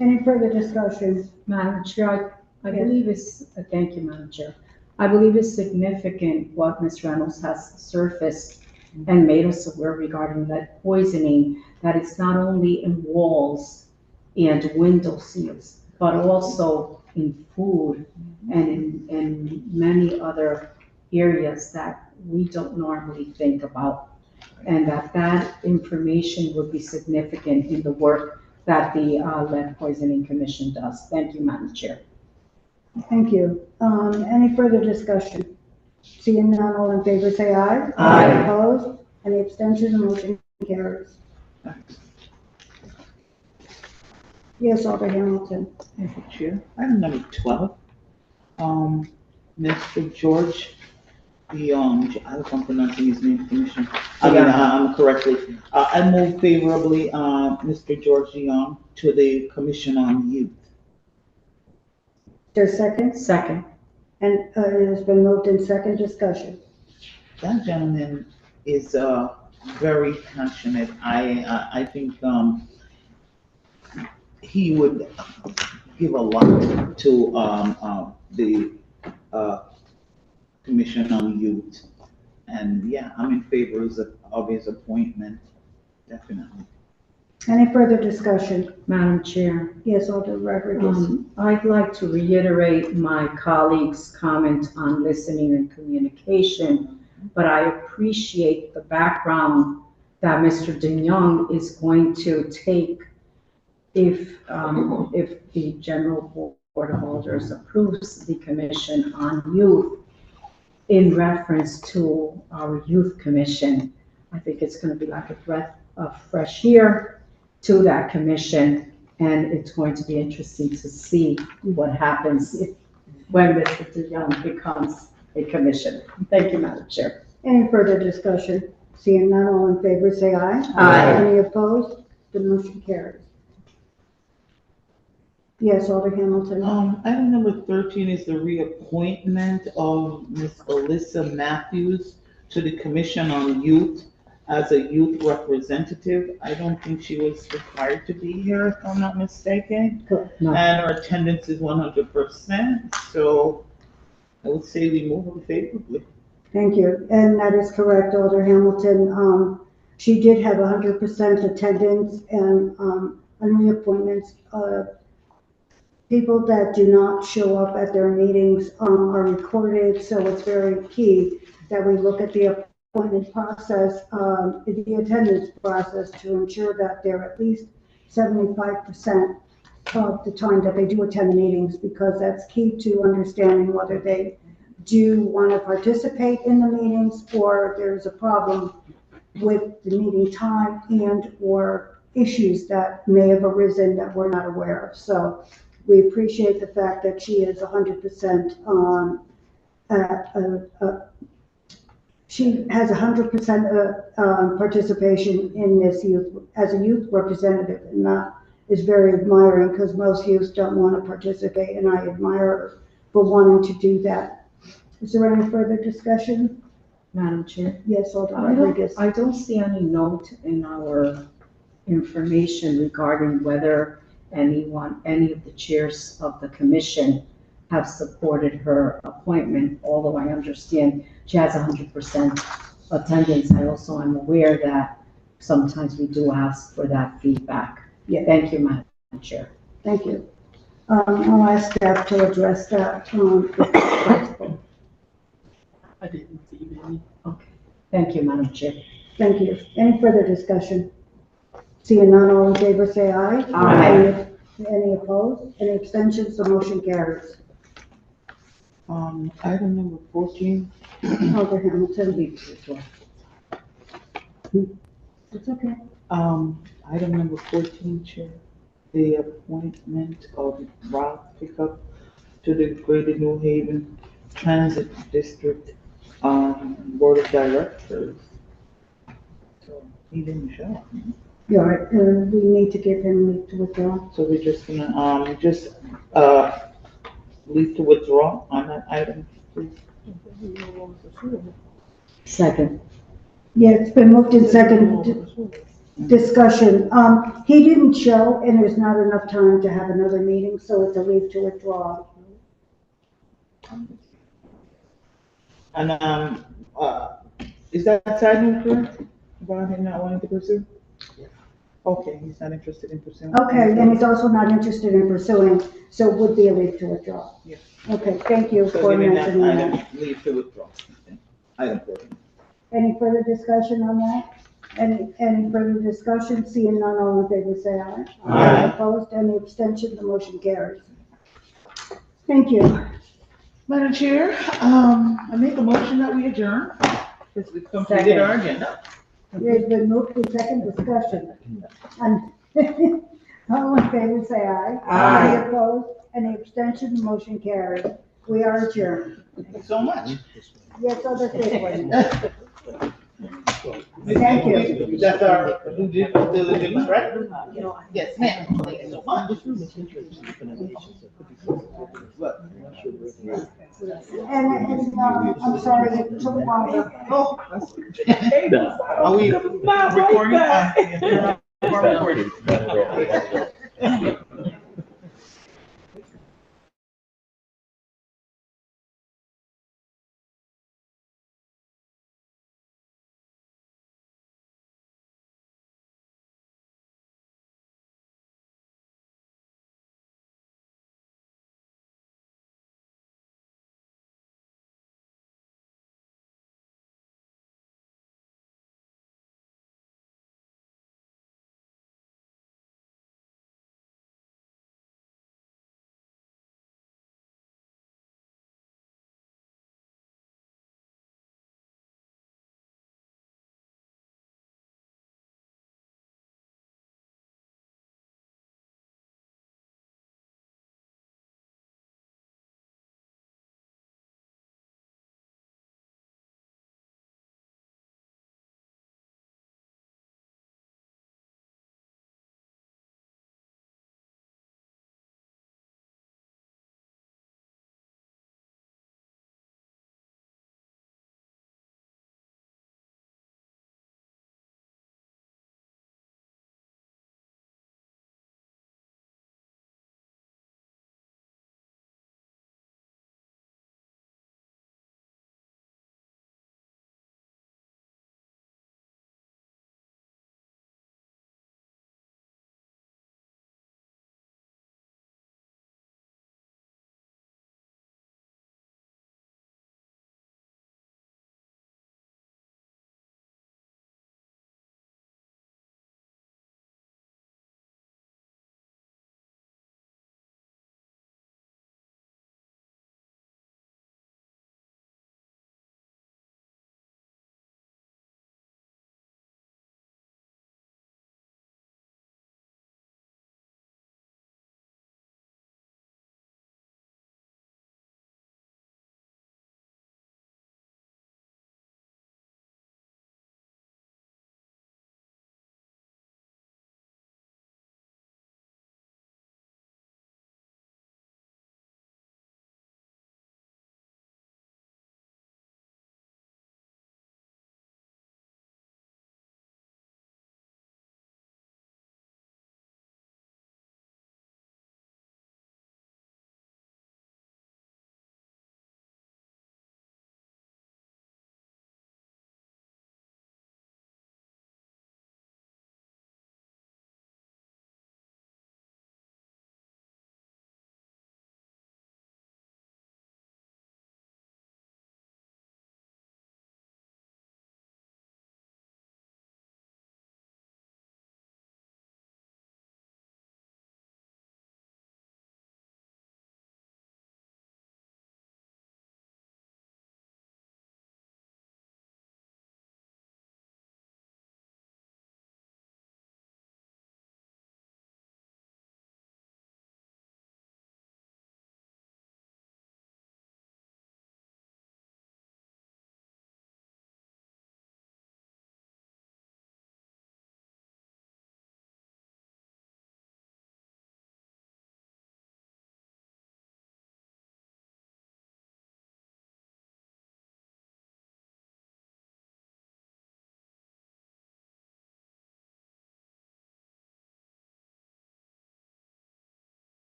Any further discussion? Madam Chair, I believe it's, thank you, Madam Chair. I believe it's significant what Ms. Reynolds has surfaced and made us aware regarding lead poisoning, that it's not only in walls and window seals, but also in food and in many other areas that we don't normally think about. And that information would be significant in the work that the Lead Poisoning Commission does. Thank you, Madam Chair. Thank you. Any further discussion? Seeing none, all in favor say aye. Aye. Opposed? Any abstentions? The motion carries. Yes, Alder Hamilton. Thank you, Chair. Item number 12. Mr. George, I hope I'm pronouncing his name, Commissioner. Correctly. I move favorably, Mr. George Young to the Commission on Youth. Is there a second? Second. And it has been moved in second. Discussion. That gentleman is very passionate. I think he would give a lot to the Commission on Youth. And yeah, I'm in favor of his appointment, definitely. Any further discussion? Madam Chair. Yes, Alder Rodriguez. I'd like to reiterate my colleague's comment on listening and communication, but I appreciate the background that Mr. DeYoung is going to take if the General Board of Alders approves the Commission on Youth in reference to our Youth Commission. I think it's going to be like a breath of fresh air to that commission, and it's going to be interesting to see what happens when Mr. DeYoung becomes a commissioner. Thank you, Madam Chair. Any further discussion? Seeing none, all in favor say aye. Aye. Any opposed? The motion carries. Yes, Alder Hamilton. Item number 13 is the reappointment of Ms. Alyssa Matthews to the Commission on Youth as a youth representative. I don't think she was required to be here, if I'm not mistaken. No. And her attendance is 100%, so I would say we move her favorably. Thank you. And that is correct, Alder Hamilton. She did have 100% attendance, and on reappointments, people that do not show up at their meetings are recorded, so it's very key that we look at the appointment process, the attendance process, to ensure that they're at least 75% of the time that they do attend the meetings, because that's key to understanding whether they do want to participate in the meetings or there's a problem with the meeting time and or issues that may have arisen that we're not aware of. So we appreciate the fact that she is 100%, she has 100% participation in this youth, as a youth representative, and that is very admiring, because most youths don't want to participate, and I admire her for wanting to do that. Is there any further discussion? Madam Chair. Yes, Alder Rodriguez. I don't see any note in our information regarding whether any of the chairs of the commission have supported her appointment, although I understand she has 100% attendance. I also am aware that sometimes we do ask for that feedback. Yeah. Thank you, Madam Chair. Thank you. I'll ask staff to address that. I didn't see any. Okay. Thank you, Madam Chair. Thank you. Any further discussion? Seeing none, all in favor say aye. Aye. Any opposed? Any abstentions? The motion carries. Item number 14. Alder Hamilton. It's okay. Item number 14, Chair. The appointment of Rob Pickup to the Greater New Haven Transit District Board of Directors. So he didn't show up. Yeah, right. We need to give him leave to withdraw. So we're just gonna leave to withdraw on that item, please. Second. Yeah, it's been moved in second. Discussion. He didn't show, and there's not enough time to have another meeting, so it's a leave to withdraw. And, is that side note correct about him not wanting to pursue? Okay, he's not interested in pursuing. Okay, and he's also not interested in pursuing, so would be a leave to withdraw. Yes. Okay, thank you So for giving that mentioning item, that. leave to withdraw. Item 14. Any further discussion on that? Any further discussion? Seeing none, all in favor, say aye. Aye. Opposed, any abstention, the motion carries. Thank you. Madam Chair, I make a motion that we adjourn, because we've completed our agenda. It's been moved to second discussion. And all in favor, say aye. Aye. Any opposed, any abstention, the motion carries. We are adjourned. Thank you so much. Yes, other things. Thank you. That's our due diligence, right? Yes, ma'am. Thank you so much. And I'm sorry it took longer. Oh, are we recording? We're recording.